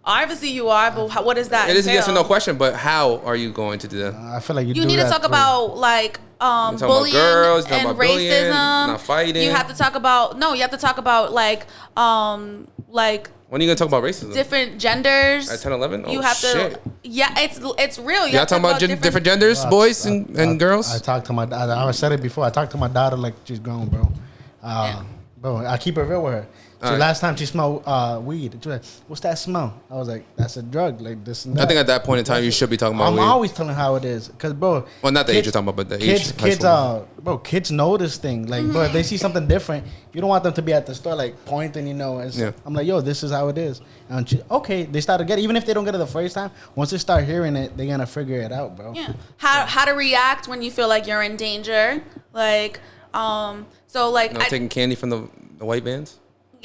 Obviously you are, but what is that? It is a entail? yes or no question, but how are you going to do that? I feel like You do need to that talk about like bullying girls, and about bullying, racism. not fighting. You have to talk about You have to talk about like When are you gonna talk about racism? different genders. At 10, 11? You Oh, have shit. to. Yeah, it's real. You Y'all have to talking about different genders, boys and girls? I talked to my. I said it before. I talked to my daughter like she's grown, bro. Bro, I keep it real with her. So All right. last time she smelled weed, she was like, "What's that smell?" I was like, "That's a drug, like this and that." I think at that point in time, you should be talking about I'm weed. always telling how it is, cause bro. Well, not the age you're talking about, but the age. Kids notice things. Like, bro, if they see something different, you don't want them to be at the store like pointing, Yeah. I'm like, yo, this is how it is. And okay, they start to get it. Even if they don't get it the first time, once they start hearing it, they're gonna figure it out, bro. Yeah. How to react when you feel like you're in danger, like so like Not taking candy from the white bands.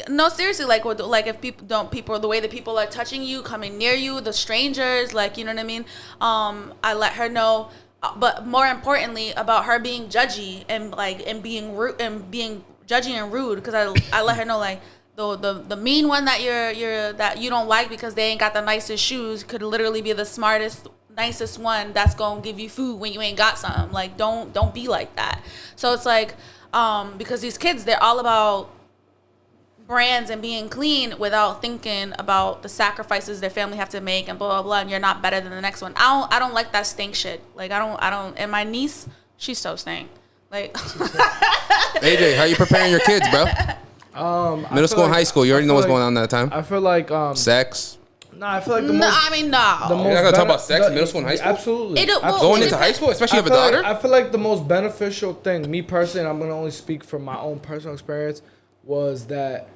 No, seriously, like if the way that people are touching you, coming near you, the strangers, like, you know what I mean? I let her know, but more importantly about her being judgy and being rude and being judgy and rude, because I let her know like the mean one that that you don't like because they ain't got the nicest shoes could literally be the smartest, nicest one that's gonna give you food when you ain't got something. Like don't be like that. So it's like because these kids, they're all about brands and being clean without thinking about the sacrifices their family have to make and blah blah blah, and you're not better than the next one. I don't like that stink shit. Like I don't and my niece, she's so stink. Like AJ, how you preparing your kids, bro? Middle school and high school, you already know what's going on that time. I feel like Sex. I feel like the no, most. I mean no. The You're most not gonna talk about sex in the- middle school and high school? Absolutely. Going into high school, especially if you have a daughter. I feel like the most beneficial thing, me personally, I'm gonna only speak from my own personal experience, was that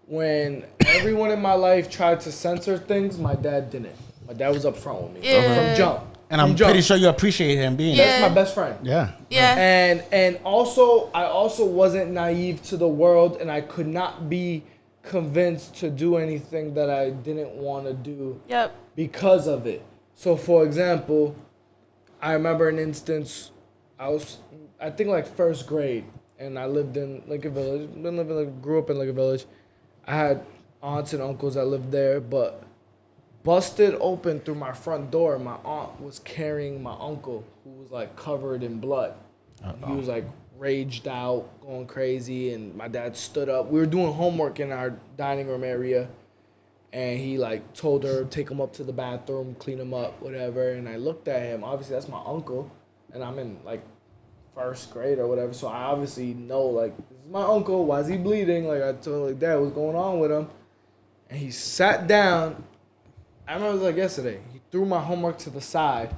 when everyone in my life tried to censor things, my dad didn't. My dad was up front with me from jump. And I'm pretty sure you appreciate him being. Yeah. That's my best friend. Yeah. Yeah. And also, I also wasn't naive to the world, and I could not be convinced to do anything that I didn't want to do Yep. because of it. So, for example, I remember an instance. I think like first grade, and I lived in Lincoln Village. Grew up in Lincoln Village. I had aunts and uncles that lived there, but busted open through my front door. My aunt was carrying my uncle, who was like covered in blood. He was like raged out, going crazy, and my dad stood up. We were doing homework in our dining room area, and he like told her, take him up to the bathroom, clean him up, whatever. And I looked at him. Obviously, that's my uncle, and I'm in like first grade or whatever, so I obviously know like this is my uncle. Why is he bleeding? Like I told him, like, Dad, what's going on with him? And he sat down. I remember it was like yesterday. He threw my homework to the side,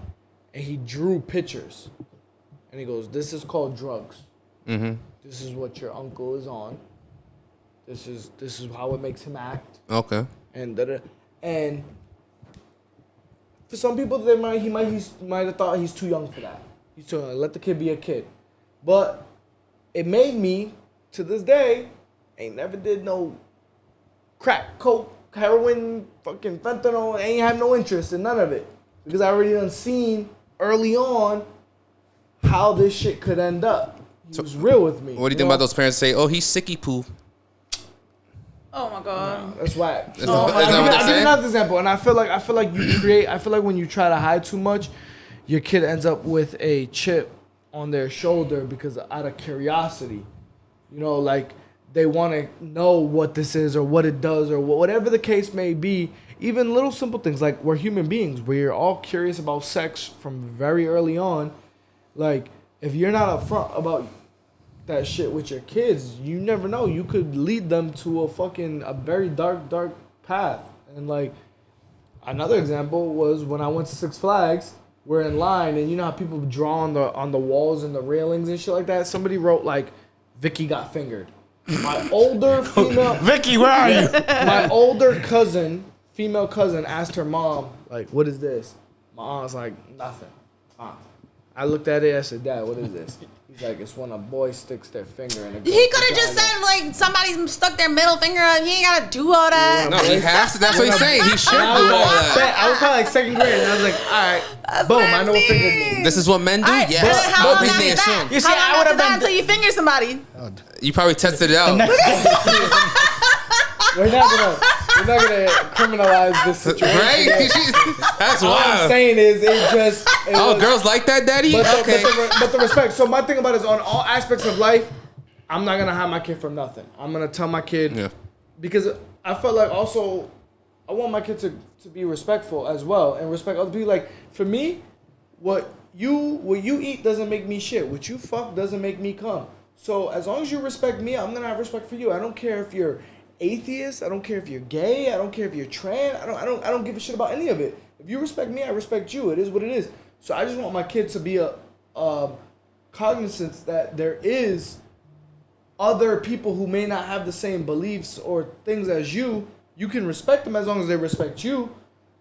and he drew pictures. And he goes, "This is called drugs. Mm-hmm. This is what your uncle is on. This is how it makes him act." Okay. And and for some people, he might have thought he's too young for that. He's too young. Let the kid be a kid. But it made me, to this day, ain't never did no crack, coke, heroin, fucking fentanyl. Ain't have no interest in none of it, because I already done seen early on how this shit could end up. He was real with me. What do you think about those parents say, "Oh, he's sicky poo"? Oh my god. That's whack. Is that what they're I'll give you saying? another example, and I feel like you create. I feel like when you try to hide too much, your kid ends up with a chip on their shoulder because out of curiosity, you know, like they want to know what this is or what it does or whatever the case may be. Even little simple things like we're human beings. We're all curious about sex from very early on. Like if you're not upfront about that shit with your kids, you never know. You could lead them to a very dark path. And like another example was when I went to Six Flags. We're in line, and you know how people draw on the walls and the railings and shit like that. Somebody wrote like, "Vicky got fingered." My older female, Vicky, where are you? my older female cousin, asked her mom like, "What is this?" My aunt was like, "Nothing." I looked at it. I said, Dad, what is this? He's like, it's when a boy sticks their finger in a girl. He could have just said, like, somebody stuck their middle finger out. He ain't got to do all that. No, he has to. That's what he's saying. He should do all that. I was probably like 2nd grade, and I was like, all right, boom, I know what finger means. This is what men do? Yes. But how long But after they that? assume. You see, How long I would after have that been. until you finger somebody? You probably tested it out. We're not gonna criminalize this situation. Right? That's All I'm wild. saying is Oh, girls like that, Daddy? Okay. But the respect. So my thing about it is on all aspects of life, I'm not gonna hide my kid from nothing. I'm gonna tell my kid because I felt like also I want my kid to be respectful as well and respect other people. Like for me, what you eat doesn't make me shit. What you fuck doesn't make me come. So as long as you respect me, I'm gonna have respect for you. I don't care if you're atheist. I don't care if you're gay. I don't care if you're trans. I don't give a shit about any of it. If you respect me, I respect you. It is what it is. So I just want my kid to be cognizance that there is other people who may not have the same beliefs or things as you. You can respect them as long as they respect you,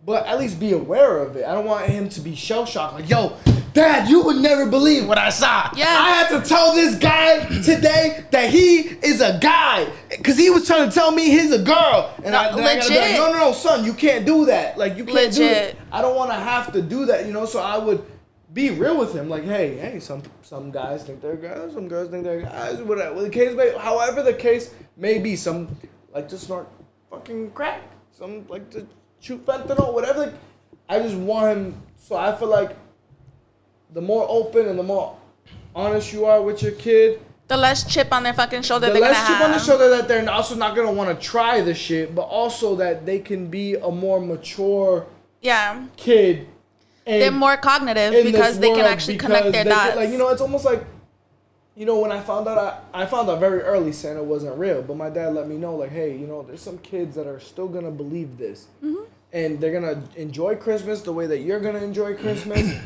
but at least be aware of it. I don't want him to be shell shocked. Like, yo, Dad, you would never believe what I saw. Yeah. I had to tell this guy today that he is a guy because he was trying to tell me he's a girl. And I gotta be like, no, son, you can't do that. Like, you can't do it. I don't want to have to do that, So I would be real with him. Like, hey, some guys think they're girls, some girls think they're guys. Whatever the case may, however the case may be, some like to snort fucking crack, some like to shoot fentanyl, whatever. I just want him. So I feel like the more open and the more honest you are with your kid, the less chip on their fucking shoulder the they're gonna less chip have. on the shoulder that they're also not gonna want to try the shit, but also that they can be a more mature kid. And they're more cognitive because they can actually connect their dots. Like, it's almost like, when I found out very early Santa wasn't real, but my dad let me know, like, hey, there's some kids that are still gonna believe this, and they're gonna enjoy Christmas the way that you're gonna enjoy Christmas.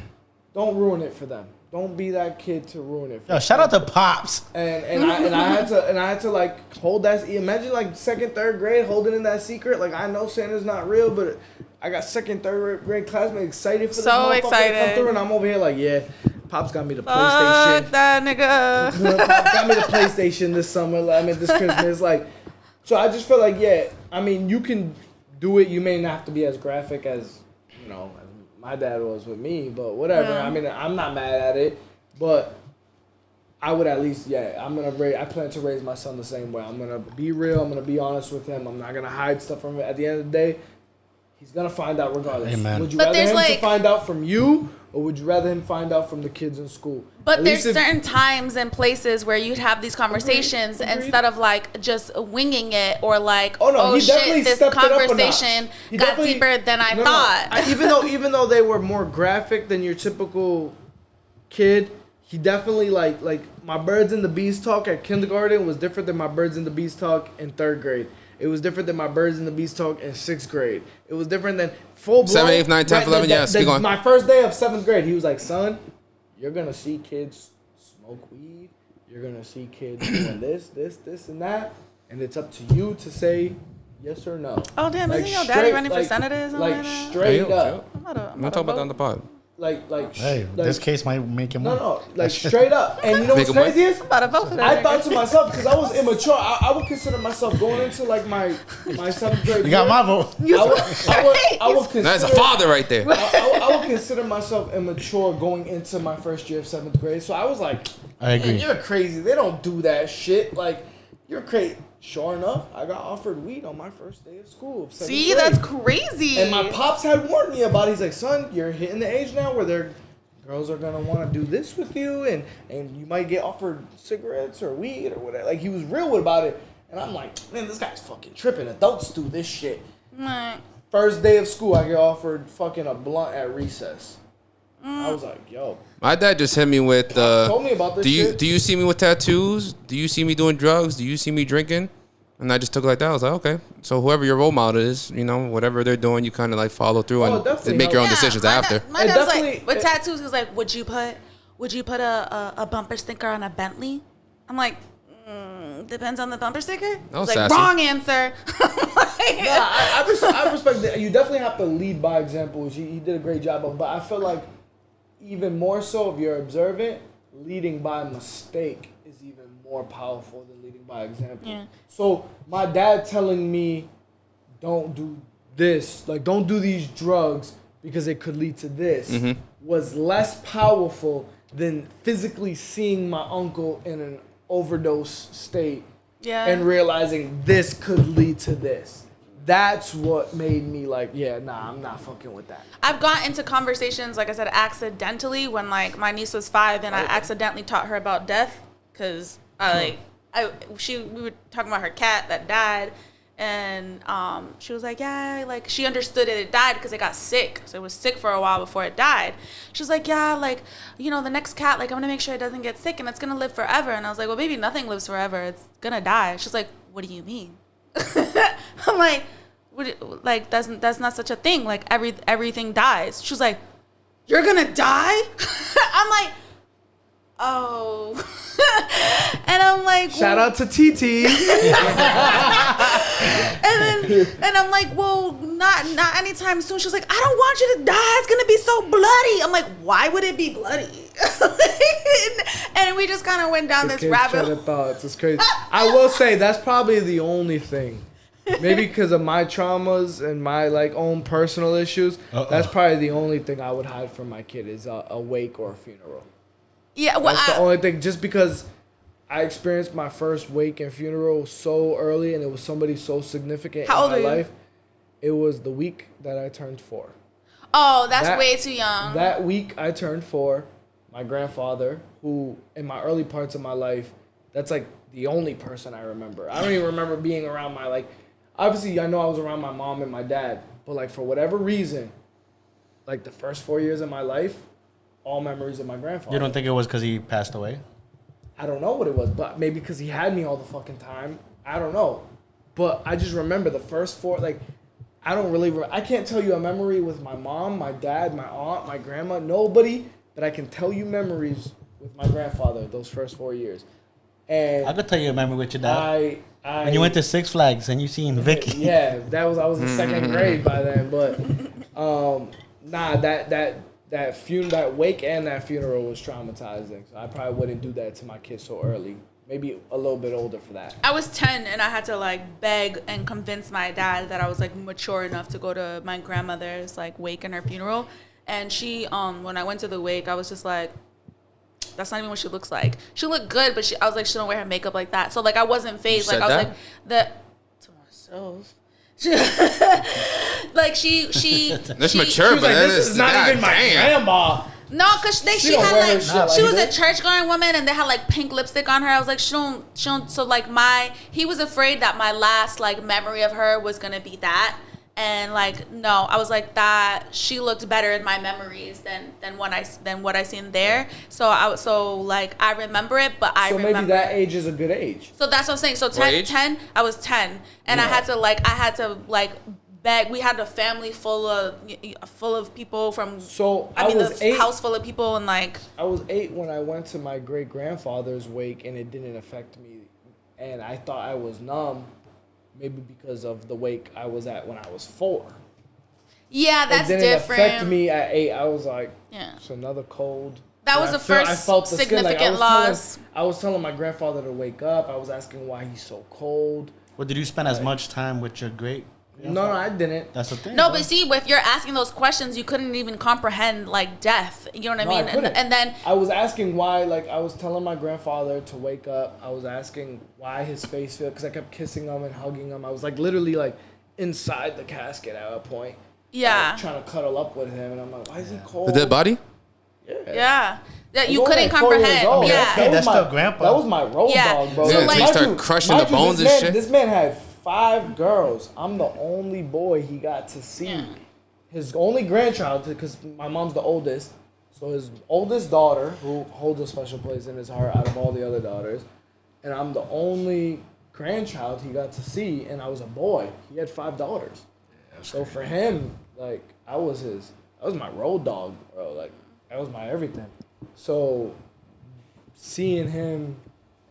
Don't ruin it for them. Don't be that kid to ruin it for them. Shout out to Pops. And I had to like hold that. Imagine like 2nd, 3rd grade holding in that secret. Like, I know Santa's not real, but I got 2nd, 3rd grade classmates excited for this motherfucker to come through, and I'm over here like, yeah, Pops got me the PlayStation. Fuck that nigga. Pops got me the PlayStation this summer. This Christmas. Like, so I just feel like, you can do it. You may not have to be as graphic as my dad was with me, but whatever. Yeah. I'm not mad at it, but I would at least, I plan to raise my son the same way. I'm gonna be real. I'm gonna be honest with him. I'm not gonna hide stuff from him. At the end of the day, he's gonna find out regardless. Amen. Would you rather him to find out from you, or would you rather him find out from the kids in school? But there's certain times and places where you'd have these conversations instead of like just winging it or like, oh shit, this conversation got deeper than I thought. Even though they were more graphic than your typical kid, he definitely like my birds and the bees talk at kindergarten was different than my birds and the bees talk in 3rd grade. It was different than my birds and the bees talk in 6th grade. It was different than full blown 7, 8, 9, 10, 11, yes. Keep going. My first day of 7th grade, he was like, son, you're gonna see kids smoke weed. You're gonna see kids doing this, and that, and it's up to you to say yes or no. Oh damn! Isn't your daddy running for senator or something like that? Straight up. I'm gonna talk about that on the pod. This case might make him. No, like straight up. And you know what's crazy is? I'm about to vote for that. I thought to myself, because I was immature, I would consider myself going into like my 7th grade. You got my vote. I would consider, that's a father right there. I would consider myself immature going into my first year of 7th grade. So I was like, I agree. You're crazy. They don't do that shit. Like, you're crazy. Sure enough, I got offered weed on my first day of school. See, that's crazy. And my pops had warned me about it. He's like, son, you're hitting the age now where girls are gonna want to do this with you, and you might get offered cigarettes or weed or whatever. Like, he was real about it, and I'm like, man, this guy's fucking tripping. Adults do this shit. First day of school, I get offered fucking a blunt at recess. I was like, yo. My dad just hit me with. Told me about this shit. Do you see me with tattoos? Do you see me doing drugs? Do you see me drinking? And I just took it like that. I was like, okay. So whoever your role model is, whatever they're doing, you kind of like follow through and make your own decisions after. My dad was like, with tattoos, he was like, would you put a bumper sticker on a Bentley? I'm like, depends on the bumper sticker. Like, sassy. Wrong answer. I respect that. You definitely have to lead by example. He did a great job of, but I feel like even more so if you're observant, leading by mistake is even more powerful than leading by example. Yeah. So my dad telling me, don't do this, like don't do these drugs because it could lead to this, was less powerful than physically seeing my uncle in an overdose state and realizing this could lead to this. That's what made me like, yeah, nah, I'm not fucking with that. I've gotten into conversations, like I said, accidentally when like my niece was 5 and I accidentally taught her about death because we were talking about her cat that died, and she was like, yeah, like she understood it died because it got sick, so it was sick for a while before it died. She was like, yeah, like, you know, the next cat, like I'm gonna make sure it doesn't get sick and it's gonna live forever. And I was like, well, baby, nothing lives forever, it's gonna die. She's like, what do you mean? I'm like, like that's not such a thing. Like everything dies. She was like, you're gonna die? I'm like, oh. And I'm like, shout out to TT. and I'm like, well, not anytime soon. She's like, I don't want you to die. It's gonna be so bloody. I'm like, why would it be bloody? And we just kind of went down this rabbit hole. Thoughts. It's crazy. I will say that's probably the only thing. Maybe because of my traumas and my like own personal issues, that's probably the only thing I would hide from my kid is a wake or a funeral. Yeah, well, that's the only thing. Just because I experienced my first wake and funeral so early, and it was somebody so significant in my life. It was the week that I turned 4. Oh, that's way too young. That week I turned 4. My grandfather, who in my early parts of my life, that's like the only person I remember. I don't even remember being around my like. Obviously, I know I was around my mom and my dad, but like for whatever reason, like the first 4 years of my life, all memories of my grandfather. You don't think it was because he passed away? I don't know what it was, but maybe because he had me all the fucking time. I don't know. But I just remember the first 4, like, I don't really, I can't tell you a memory with my mom, my dad, my aunt, my grandma, nobody, but I can tell you memories with my grandfather those first 4 years. And I could tell you a memory with your dad. When you went to Six Flags and you seen Vicky. Yeah, I was in 2nd grade by then, but that wake and that funeral was traumatizing. So I probably wouldn't do that to my kids so early. Maybe a little bit older for that. I was 10 and I had to like beg and convince my dad that I was like mature enough to go to my grandmother's like wake and her funeral. And she, when I went to the wake, I was just like, that's not even what she looks like. She looked good, but I was like, she don't wear her makeup like that. So like I wasn't phased. Like I was like to myself. Like she that's mature, but like, this is not even my grandma. No, cause she had like she was a church going woman and they had like pink lipstick on her. I was like, she don't. So like he was afraid that my last like memory of her was gonna be that. And like no, I was like that. She looked better in my memories than what I seen there. So I remember it, but I remember. So maybe that age is a good age. So that's what I'm saying. So 10, I was 10, and I had to beg. We had a family full of people from. So I was 8, house full of people and like. I was 8 when I went to my great grandfather's wake, and it didn't affect me, and I thought I was numb. Maybe because of the wake I was at when I was 4. Yeah, that's different. It didn't affect me at 8. I was like, it's another cold. That was the first significant loss. I was telling my grandfather to wake up. I was asking why he's so cold. Well, did you spend as much time with your great? No, I didn't. That's the thing. No, but see, with you're asking those questions, you couldn't even comprehend like death. You know what I mean? And then I was asking why. Like I was telling my grandfather to wake up. I was asking why his face felt, because I kept kissing him and hugging him. I was like literally like inside the casket at a point. Yeah. Like, trying to cuddle up with him, and I'm like, why is he cold? The dead body? Yeah. That you couldn't comprehend. Yeah. That's still grandpa. That was my road dog, bro. So like, you start crushing the bones and shit. This man had 5 girls. I'm the only boy he got to see. Yeah. His only grandchild, because my mom's the oldest. So his oldest daughter, who holds a special place in his heart out of all the other daughters. And I'm the only grandchild he got to see, and I was a boy. He had 5 daughters. Yeah, so for him, like, that was my road dog, bro. Like, that was my everything. So seeing him.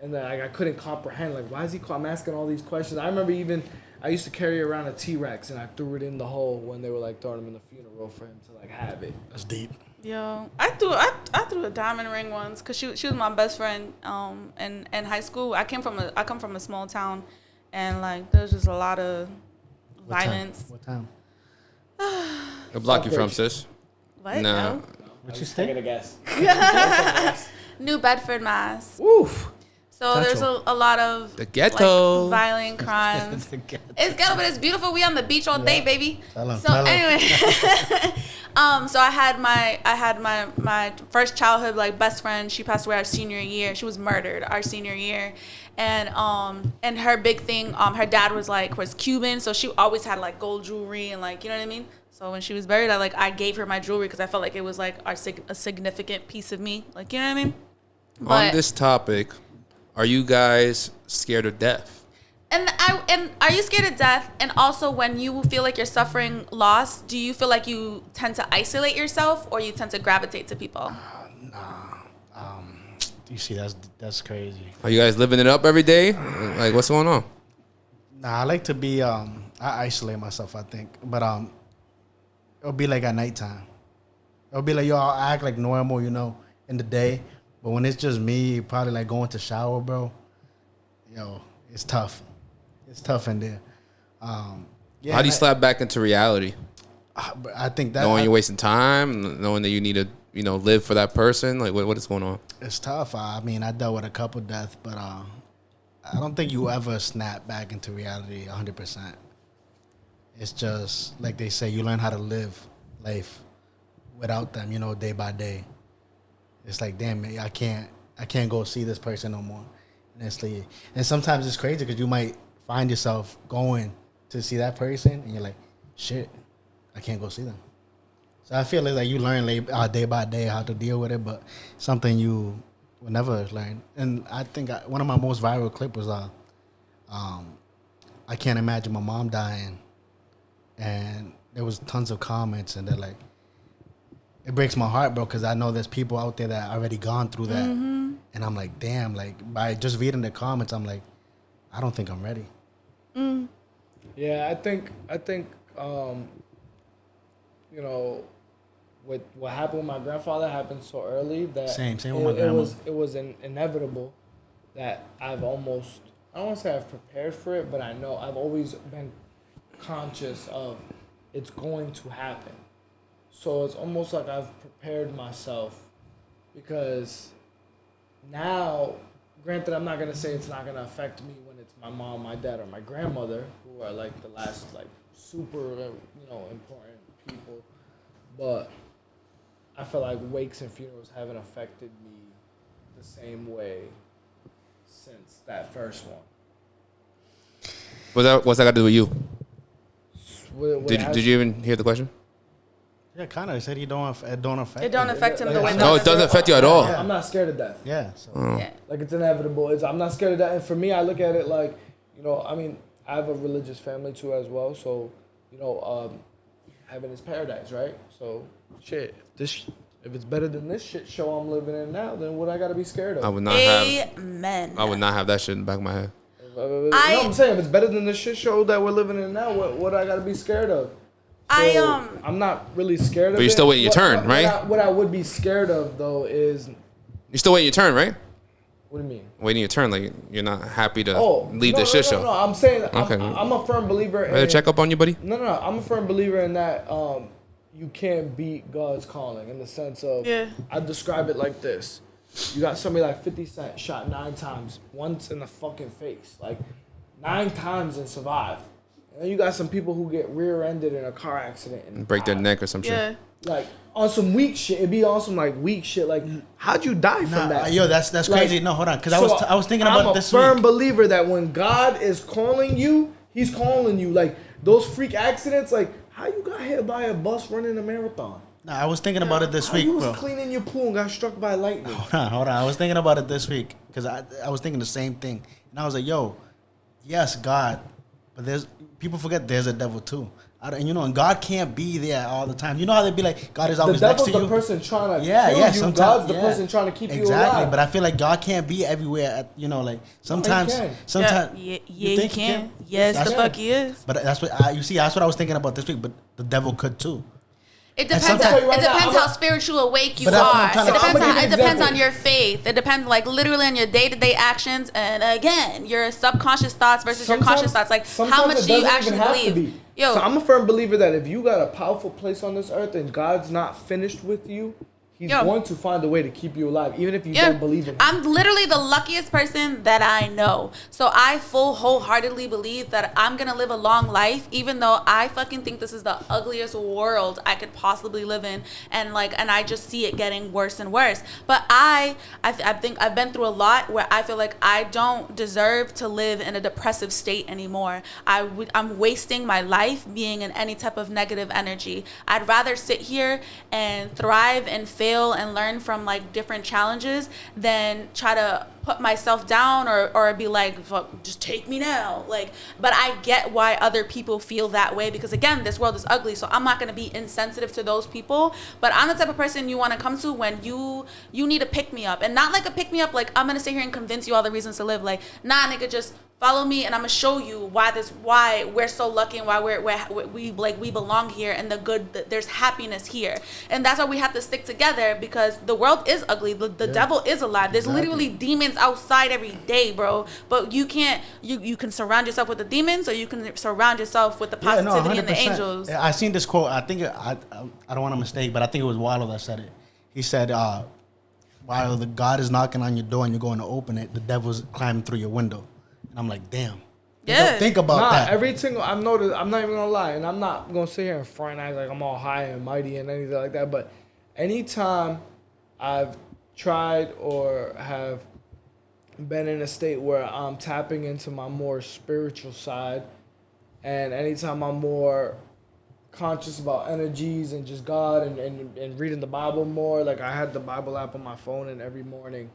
And then I couldn't comprehend, like, why is he I'm asking all these questions. I remember I used to carry around a T-Rex, and I threw it in the hole when they were, like, throwing him in the funeral for him to, like, have it. That's deep. Yo, I threw a diamond ring once because she was my best friend in high school. I come from a small town, and like there's just a lot of violence. What town? What block you from, sis? What? Nah. No. What you say? Take it a guess. New Bedford, Mass. Oof. So there's a lot of The ghetto. like, violent crimes. It's ghetto, but it's beautiful. We on the beach all day, baby. Tell 'em, So tell 'em. anyway, so I had my first childhood like best friend. She passed away our senior year. She was murdered our senior year, and her big thing, her dad was Cuban, so she always had like gold jewelry and like, you know what I mean. So when she was buried, I gave her my jewelry because I felt like it was like a significant piece of me, like, you know what I mean. On this topic, are you guys scared of death? And are you scared of death? And also, when you feel like you're suffering loss, do you feel like you tend to isolate yourself, or you tend to gravitate to people? You see, that's crazy. Are you guys living it up every day? Like, what's going on? Nah, I like to be. I isolate myself, I think, but it'll be like at nighttime. It'll be like, yo, I'll act like normal, you know, in the day, but when it's just me, probably like going to shower, bro. Yo, it's tough. It's tough in there. Yeah. How do you slap back into reality? I think that Knowing you're wasting time, knowing that you need to, live for that person. Like, what is going on? it's tough. I mean, I dealt with a couple deaths, but I don't think you ever snap back into reality 100%. It's just like they say, you learn how to live life without them, day by day. It's like, damn, man, I can't go see this person no more. And sometimes it's crazy because you might find yourself going to see that person and you're like, shit, I can't go see them. So I feel like you learn day by day how to deal with it, but something you will never learn. And I think one of my most viral clips was I can't imagine my mom dying. And there was tons of comments, and they're like, it breaks my heart, bro, because I know there's people out there that already gone through that. Mm-hmm. And I'm like, damn, like by just reading the comments, I'm like, I don't think I'm ready. Mm. Yeah, I think with what happened with my grandfather happened so early that Same with my grandma. It was inevitable that I don't want to say I've prepared for it, but I know I've always been conscious of it's going to happen. So it's almost like I've prepared myself, because now, granted, I'm not going to say it's not going to affect me when it's my mom, my dad, or my grandmother, who are like the last like super, important people. But I feel like wakes and funerals haven't affected me the same way since that first one. What's that got to do with you? Did you even hear the question? Yeah, kind of. I said it don't affect. It don't affect him the way. No, it doesn't affect you at all. I'm not scared of death. Yeah. So. Yeah. Like, it's inevitable. I'm not scared of that. And for me, I look at it like, I mean, I have a religious family too as well. So, heaven is paradise, right? So, shit, if it's better than this shit show I'm living in now, then what I gotta be scared of? I would not Amen. have that shit in the back of my head. I'm saying, if it's better than the shit show that we're living in now, what I gotta be scared of? So, I'm not really scared of it. But you're still waiting your turn, right? What I would be scared of, though, is... You're still waiting your turn, right? What do you mean? Waiting your turn, like you're not happy to leave this shit show. No, I'm saying Okay. I'm a firm believer in... Ready to check up on you, buddy? No. I'm a firm believer in that you can't beat God's calling, in the sense of... Yeah. I describe it like this. You got somebody like 50 Cent shot 9 times, once in the fucking face. Like, 9 times and survived. And then you got some people who get rear-ended in a car accident and Break their die. neck or some shit. Like, on some weak shit. It'd be on some, like, weak shit. Like, how'd you die from that? Yo, that's crazy. No, hold on. Because I was thinking about this week. I'm a firm believer that when God is calling you, he's calling you. Like, those freak accidents, like, how you got hit by a bus running a marathon? Nah, I was thinking about it this week, you bro. was cleaning your pool and got struck by lightning. Hold on. I was thinking about it this week because I was thinking the same thing. And I was like, yo, yes, God, but people forget there's a devil too. And God can't be there all the time. You know how they'd be like, God is always next to you? The devil's the person trying to kill you. Sometimes, God's the person trying to keep you alive. Exactly, but I feel like God can't be everywhere. Sometimes. Yeah, he can. Yes, the fuck he is. But that's what I was thinking about this week. But the devil could too. It depends. sometimes- It depends how spiritual awake you But that's what are. I'm trying to- It depends. I'm gonna give It you an depends on example. your faith. It depends, like literally, on your day-to-day actions. And again, your subconscious thoughts versus your conscious thoughts. Like, how much it do you doesn't actually even have to believe? be. Yo, So I'm a firm believer that if you got a powerful place on this earth and God's not finished with you, He's going to find a way to keep you alive, even if you don't believe in Him. I'm literally the luckiest person that I know. So I wholeheartedly believe that I'm gonna live a long life, even though I fucking think this is the ugliest world I could possibly live in, and I just see it getting worse and worse. But I think I've been through a lot where I feel like I don't deserve to live in a depressive state anymore. I'm wasting my life being in any type of negative energy. I'd rather sit here and thrive and fail and learn from like different challenges than try to put myself down or be like, fuck, just take me now. But I get why other people feel that way, because again, this world is ugly, so I'm not going to be insensitive to those people. But I'm the type of person you want to come to when you need a pick me up, and not like a pick me up like I'm going to sit here and convince you all the reasons to live. Like, nah, nigga, just follow me and I'm gonna show you why we're so lucky and why we belong here, and there's happiness here. And that's why we have to stick together, because the world is ugly. The devil is alive. There's literally demons outside every day, bro. But you can surround yourself with the demons, or you can surround yourself with the positivity and the angels. I seen this quote. I think I don't want to mistake, but I think it was Wallow that said it. He said, while the God is knocking on your door and you're going to open it, the devil's climbing through your window. And I'm like, damn. Yeah. Think about that. Every single, I've noticed, I'm not even gonna lie, and I'm not gonna sit here and front and act like I'm all high and mighty and anything like that, but anytime I've tried or have been in a state where I'm tapping into my more spiritual side, and anytime I'm more conscious about energies and just God and reading the Bible more, like I had the Bible app on my phone, and every morning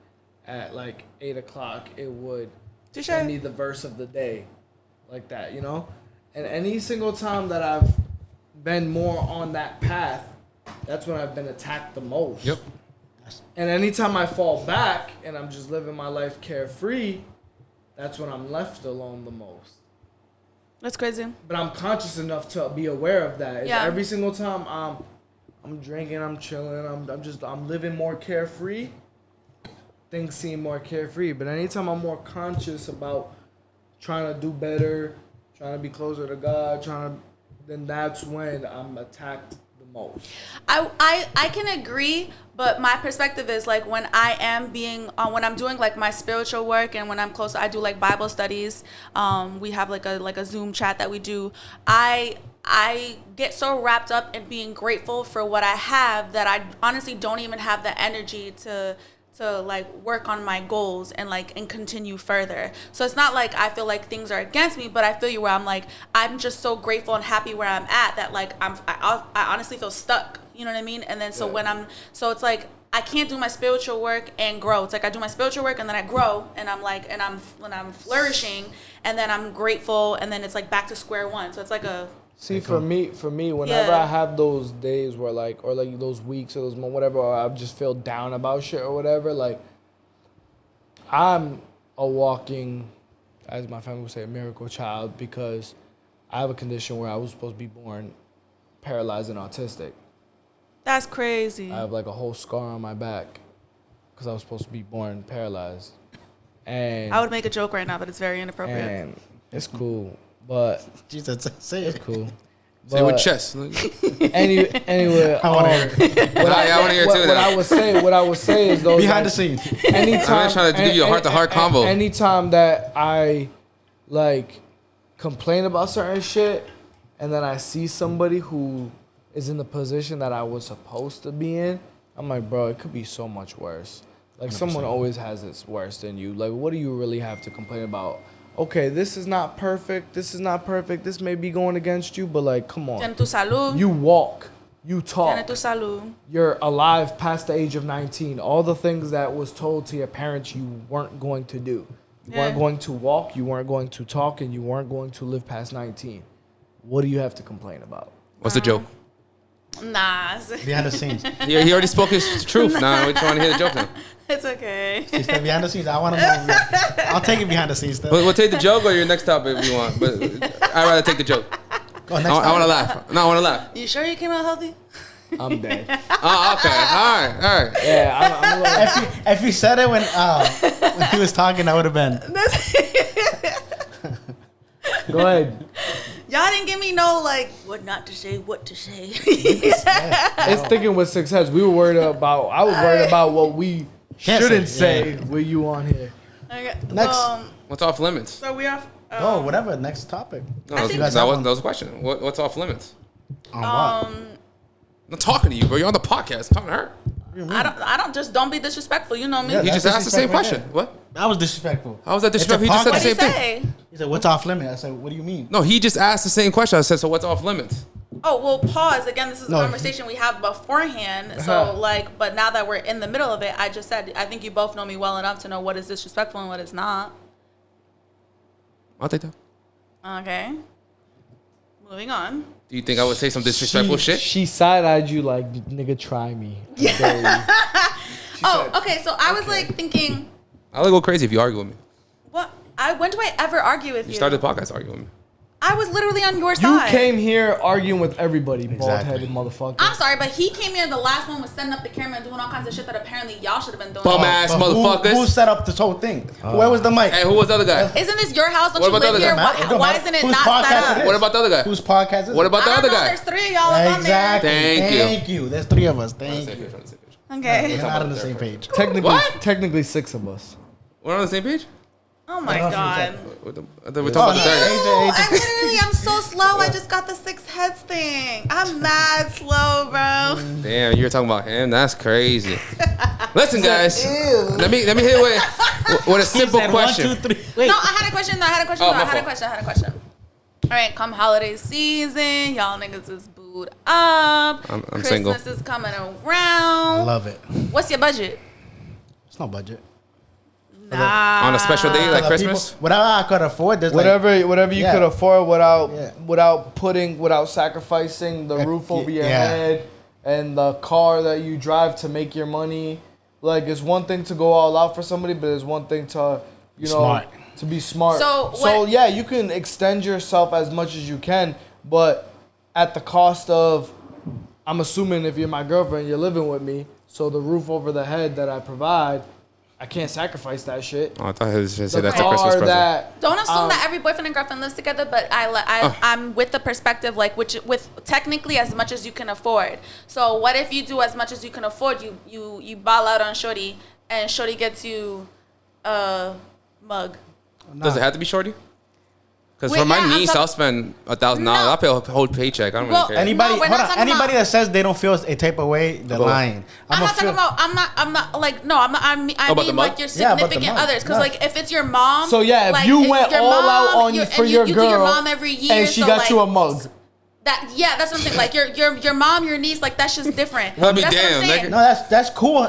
at like 8 o'clock it would send me the verse of the day, like that, you know? And any single time that I've been more on that path, that's when I've been attacked the most. Yep. And anytime I fall back and I'm just living my life carefree, that's when I'm left alone the most. That's crazy. But I'm conscious enough to be aware of that. Yeah. Every single time I'm drinking, I'm chilling, I'm living more carefree, things seem more carefree. But anytime I'm more conscious about trying to do better, trying to be closer to God, then that's when I'm attacked the most. I can agree, but my perspective is like when I am when I'm doing like my spiritual work, and when I'm close, I do like Bible studies. We have like a Zoom chat that we do. I get so wrapped up in being grateful for what I have that I honestly don't even have the energy to like work on my goals and continue further. So it's not like I feel like things are against me, but I feel you where I'm like, I'm just so grateful and happy where I'm at that like I honestly feel stuck. You know what I mean? And then so it's like I can't do my spiritual work and grow. It's like I do my spiritual work and then I grow and I'm like, and I'm flourishing, and then I'm grateful, and then it's like back to square one. So it's like a See, for me, whenever I have those days where or those weeks or those months, whatever, or I just feel down about shit or whatever, like I'm a walking, as my family would say, a miracle child, because I have a condition where I was supposed to be born paralyzed and autistic. That's crazy. I have like a whole scar on my back because I was supposed to be born paralyzed. And I would make a joke right now, but it's very inappropriate. And it's cool, but Jesus, say it. it's cool. Say it with chest. Anyway, I want to hear it. I want to hear it too. What I would say is those Behind the scenes. Anytime, I'm trying to give you a heart-to-heart combo. Anytime that I complain about certain shit, and then I see somebody who is in the position that I was supposed to be in, I'm like, bro, it could be so much worse. Like 100%. Someone always has it worse than you. Like, what do you really have to complain about? Okay, this is not perfect. This may be going against you, but like, come on. Tiene tu salud. You walk. You talk. Tiene tu salud. You're alive past the age of 19. All the things that was told to your parents you weren't going to do. You weren't going to walk, you weren't going to talk, and you weren't going to live past 19. What do you have to complain about? What's the joke? Nah. Behind the scenes. He already spoke his truth. Now we trying to hear the joke now. It's okay. She said behind the scenes. I want to know. I'll take it behind the scenes. We'll take the joke or your next topic if you want. But I'd rather take the joke. Go, I want to laugh. No, I want to laugh. You sure you came out healthy? I'm dead. Oh, okay. All right. Yeah, I'm a little. If you said it when he was talking, that would have been. Go ahead. Y'all didn't give me no like what not to say, what to say. It's thinking with 6 heads. We were worried about. I was worried about what we Can't shouldn't say, say with you on here. Okay. Next. What's off limits? So we off. Oh, whatever. Next topic. No, I think- that was a question. What's off limits? On what? I'm not talking to you, bro. You're on the podcast. I'm talking to her. Don't be disrespectful. You know me. Yeah, You that's just asked the same disrespectful question. right What? That was disrespectful. How was that It's a disrespectful? He just said the What did same he thing. say? He said, "What's off limit?" I said, "What do you mean?" No, he just asked the same question. I said, so what's off limits? Oh, well, pause. Again, this is a No. conversation we have beforehand. So, but now that we're in the middle of it, I just said, I think you both know me well enough to know what is disrespectful and what is not. I'll take that. Okay. Moving on. Do you think I would say some disrespectful shit? She side-eyed you like, nigga, try me. Okay. So I was like thinking, I'll go crazy if you argue with me. what? When do I ever argue with you? You started the podcast arguing with me. I was literally on your You side. came here arguing with everybody, Exactly. bald-headed motherfucker. I'm sorry, but he came here. The last one was setting up the camera and doing all kinds of shit that apparently y'all should have been doing. Bum ass But motherfuckers. Who set up this whole thing? Where was the mic? Hey, who was the other guy? Isn't this your house? Don't What you about the live other here? guy? Why isn't it Whose not podcast set it up? is? What about the other guy? Whose podcast is What it? about the I other don't know. guy? There's 3 of y'all up on there. Exactly. Thank you. Thank you. There's 3 of us. Thank you. Okay. We're not on the same page. Technically 6 of us. We're on the same page? Oh my god. I thought we talking Oh, about no. the third. I'm so slow. I just got the 6 heads thing. I'm mad slow, bro. Damn, you were talking about him? That's crazy. Listen, guys. Let me hit with a simple question. 1, 2, 3. Wait. No, I had a question. Oh, my fault. I had a question. All right, come holiday season, y'all niggas is booed up. I'm Christmas single. is coming I around. love it. What's your budget? It's no budget. Nah. On a special day like For the Christmas? people- whatever I could afford. There's Whatever you Yeah. could afford without Yeah. without sacrificing the roof over your Yeah. head and the car that you drive to make your money. Like, it's one thing to go all out for somebody, but it's one thing to, Smart. to be smart. So yeah, you can extend yourself as much as you can, but at the cost of, I'm assuming if you're my girlfriend, you're living with me, so the roof over the head that I provide, I can't sacrifice that shit. Oh, I thought he was going to say The that's a Christmas car present. that Don't assume that every boyfriend and girlfriend lives together, but I'm with the perspective with technically as much as you can afford. So what if you do as much as you can afford? You ball out on shorty, and shorty gets you a mug. Does it have to be shorty? Because Wait, for my yeah, I'm niece, talk- I'll spend $1,000. No. I'll pay a whole paycheck. I don't Well, really care. Anybody, No, we're not talking anybody about- that says they don't feel a type of way, they're lying. I'm not talking about. I'm not like no. I mean about the mug? like your Yeah, about the significant mug. others. Because Yeah. like if it's your mom. So yeah, if like, you went your all mom, out on you for your you girl, do your mom every year, and she so, got like, you a mug. That's what I'm saying. Like your mom, your niece, like that's just different. I'll be That's what I'm damned, saying. nigga. No, that's cool.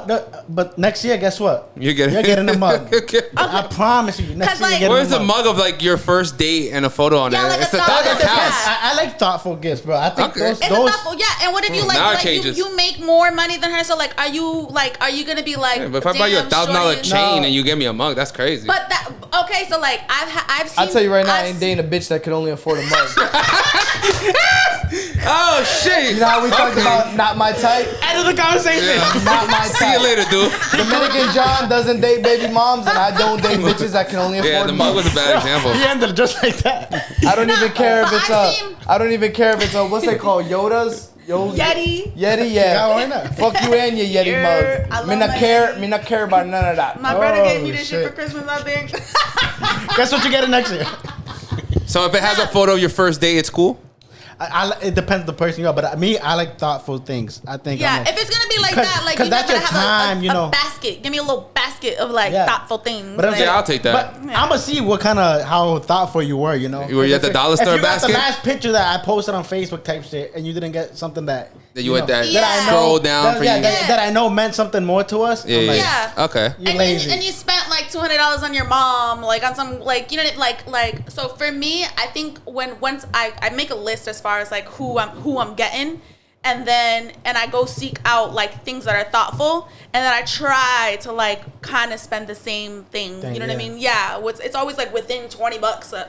But next year, guess what? You're getting a mug. Okay. I promise you. Next 'Cause, year, like- you're Where's getting the mug of like your first date and a photo on Yeah, it? like It's a the thought that thousand counts. dollars. I like thoughtful gifts, bro. I think Okay. those. It's a thoughtful, yeah. And what if you now it like changes. you make more money than her? So like, are you gonna be like? Yeah, but if I buy you a damn, $1,000 shorty- chain No. and you give me a mug, that's crazy. But that okay. So like, I've seen. I'll tell you right now, I I've ain't seen- dating a bitch that could only afford a mug. oh shit! You know how we talked about not my type? End of the conversation. Not my See you type. later, dude. Dominican John doesn't date baby moms, and I don't date bitches that can only afford Yeah, the mug mugs. was a bad example. He ended just like that. I don't even care if but it's I've seen- I don't even care if it's what's they called, Yodas? Yeti. Yeti, Yeah, yeah. why not? Fuck you and your Yeti Yeah, I mug. love my Yeti. Me not care about none of that. My brother gave me Oh, this shit for shit. Christmas. I think. Guess what you get next year? So if it has a photo of your first date, it's cool. It depends on the person you are, but I like thoughtful things. I think. Yeah, I'm if it's gonna be like 'Cause- that, like 'cause you that's gotta your have time, you know. a basket. Give me a little basket of like Yeah. thoughtful things. But I'm like- saying- Yeah, I'll take that. But I'm gonna see what kind of how thoughtful you were. You know, Were you at the If dollar store if you got basket? the last picture that I posted on Facebook type shit, and you didn't get something that You went that Yeah. I know- scroll down that, for yeah, you. that I know meant something more to us. Yeah, I'm like, Yeah. Okay. You're lazy. And you spent like $200 on your mom, like on some like you know like so for me, I think once I make a list as far as like who I'm getting, and I go seek out like things that are thoughtful, and then I try to like kind of spend the same thing. You know what I mean? Yeah. It's always like within $20,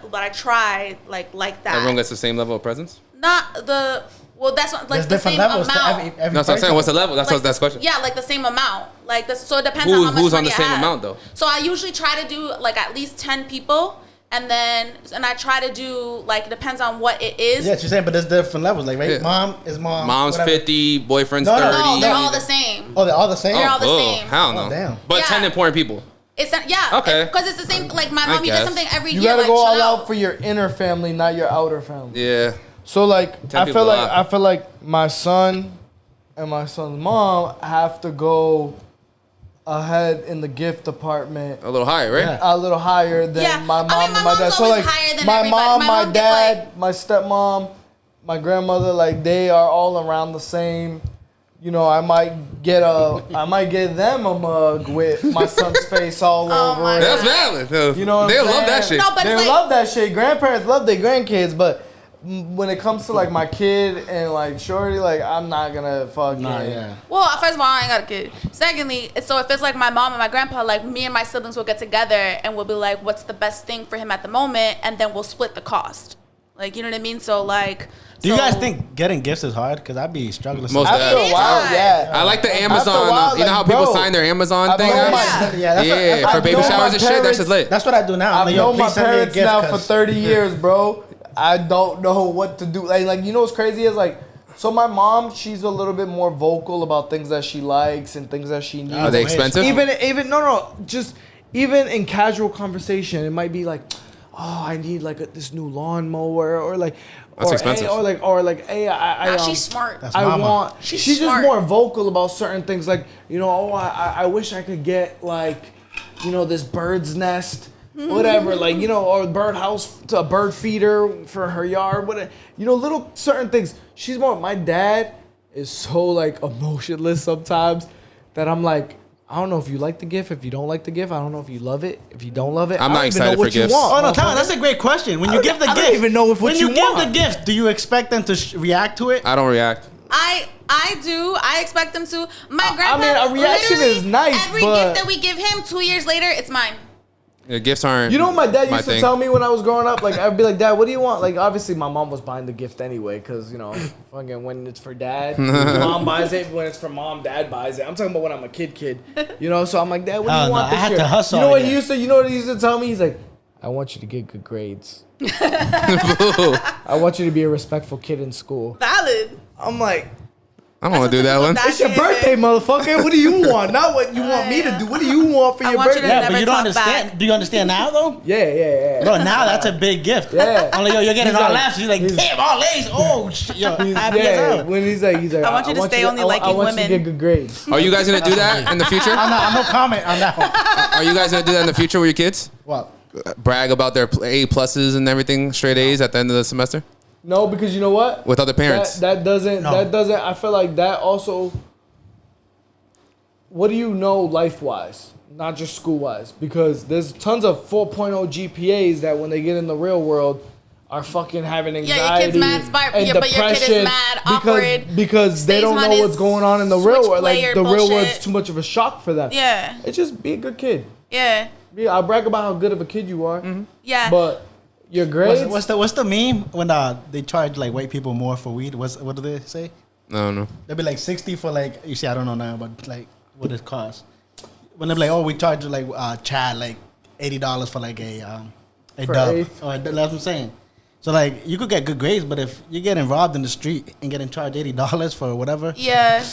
but I try like that. Everyone gets the same level of presents. Not the Well, that's what, like There's the different same levels to amount. every That's what I'm saying. person. What's the level? That's Like, that's the question. Yeah, like the same amount. Like this, so it depends on how much Who's on money the I same have. amount though? So I usually try to do like at least 10 people, and I try to do like, it depends on what it is. Yeah, you're saying, but there's different levels. Like, right? Yeah. Mom is mom. Mom's whatever. 50, boyfriend's No, no, 30. No, they're all the same. Oh, they're all the same. They're all the Oh, same. hell no. Oh, damn. But Yeah. 10 important people. It's not, yeah. Okay. Because it's the same. Like my I mom, you guess. did something every You year. gotta Like, go all chill out for your inner family, not your outer family. Yeah. So like, 10 I people feel a like lot. I feel like my son and my son's mom have to go ahead in the gift department A little higher, right? Yeah. a little higher than Yeah. my I mean, mom my and my mom's dad. So always like, higher than my everybody. mom, My my mom gets, dad, like- my stepmom, my grandmother, like they are all around the same. You know, I might get them a mug with my son's face all Oh over my it. That's valid. You know what They'll I'm love that saying? shit. No, but They it's like, love that shit. Grandparents love their grandkids, but when it comes to like my kid and like shorty, like I'm not gonna fucking. Nah, yeah. well, first of all, I ain't got a kid. Secondly, so if it's like my mom and my grandpa, like me and my siblings will get together and we'll be like, what's the best thing for him at the moment, and then we'll split the cost. Like, you know what I mean? So like, Do you so- guys think getting gifts is hard? Because I'd be struggling. Most After It a is while, hard. yeah. I like the After a Amazon. while, You know how like, people bro, sign their Amazon I've thing? known out? my- Yeah, For I've baby known showers my and shit, that shit's lit. That's what I do now. I'm I've like, yo, known my please send me a parents gift. now for 'cause- 30 years, bro. I don't know what to do. Like you know what's crazy is like, so my mom, she's a little bit more vocal about things that she likes and things that she needs. Are they expensive? Even no, just even in casual conversation, it might be like, oh, I need like this new lawnmower, or like, That's or, expensive. Hey, or like, hey, Nah, she's smart. That's I mama. want. She's She's just smart. more vocal about certain things, like, you know, oh, I wish I could get like, you know, this bird's nest, whatever, like, you know, or bird house, a bird feeder for her yard, whatever, you know, little certain things. She's more. My dad is so like emotionless sometimes that I'm like, I don't know if you like the gift. If you don't like the gift, I don't know if you love it. If you don't love it, I'm I not don't even excited know for what you gifts. want, Oh no, motherfucker. Tyler, that's a great question. When you give the I gift, don't even know if what when you you give want. the gift, do you expect them to react to it? I don't react. I do. I expect them to. My grandpa. mean, a reaction literally, is nice, Every but- gift that we give him, 2 years later, it's mine. Yeah, gifts aren't. You know what my dad my used to thing. tell me when I was growing up? Like, I'd be like, Dad, what do you want? Like, obviously, my mom was buying the gift anyway, because, you know, fucking when it's for dad, mom buys it. When it's for mom, dad buys it. I'm talking about when I'm a kid. You know, so I'm like, Dad, what do Oh, you no, want I this had year? to hustle You know what again. you know what he used to tell me? He's like, I want you to get good grades. I want you to be a respectful kid in school. Valid. I'm like, I don't want to do that one. it's your birthday, motherfucker. What do you want? Not what you want me to do. What do you want for I your want you to birthday? Yeah, never but you don't talk understand. back. Do you understand now though? Yeah. Bro, now that's a big gift. Yeah. I'm like, yo, you're getting He's all like- laughs. You're like, he's- damn, all A's. Oh, shit, yo, happy as Yeah, hell. when he's like, I want you to stay only I liking want you women. to get good grades. Are you guys gonna do that in the future? I'm no comment on that one. Are you guys gonna do that in the future with your kids? What? Brag about their A pluses and everything, straight A's at the end of the semester No, because you know what? with other parents. That doesn't. No. That doesn't. I feel like that also. What do you know life wise, not just school wise? Because there's tons of 4.0 GPAs that when they get in the real world are fucking having your anxiety kid's mad smart, and yeah, but your kid is depression mad, because, awkward, because they stays don't on know his what's going on in the real Switch world. Like player the real bullshit. world's too much of a shock for them. Yeah. It's just be a good kid. Yeah. Yeah, I brag about how good of a kid you are, Yeah. but your grades. What's the meme when they charge like white people more for weed? What do they say? No, no. They'll be like 60 for like, you see, I don't know now, but like what it costs. When they're like, oh, we charge like Chad like $80 for like a For dub. eighth. Or that's what I'm saying. So like you could get good grades, but if you're getting robbed in the street and getting charged $80 for whatever, Yeah.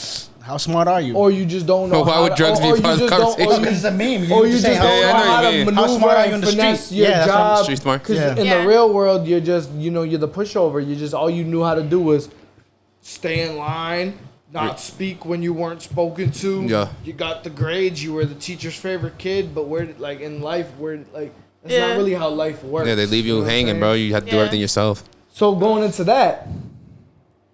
how smart are you? or you just don't know. Why how would to- drugs be or you part of the just don't- or conversation? you- It's a meme. Or you say just how don't Yeah, know I know how what to you mean. maneuver How smart are you in and the finesse street? your Yeah, that's what I'm job. street smart. 'Cause Yeah. in Yeah. the real world, you're just, you know, you're the pushover. You just, all you knew how to do was stay in line, not speak when you weren't spoken to. Yeah. You got the grades. You were the teacher's favorite kid. But we're like in life, we're like, that's Yeah. not really how life works. Yeah, they leave you know what I'm hanging, saying? bro. You have to do Yeah. everything yourself. So going into that,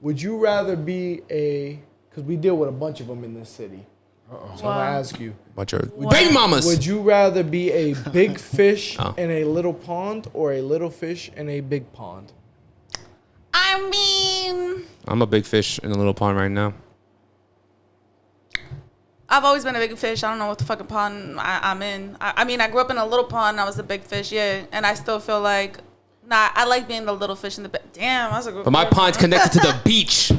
would you rather be because we deal with a bunch of them in this city. So I'm Wow. gonna ask you. Bunch of What? baby mamas. Would you rather be a big fish Oh. in a little pond or a little fish in a big pond? I mean, I'm a big fish in a little pond right now. I've always been a big fish. I don't know what the fucking pond I'm in. I mean, I grew up in a little pond. And I was a big fish, yeah. And I still feel like, I like being the little fish in the big. Damn, that's a good. But my pond's connected to the beach.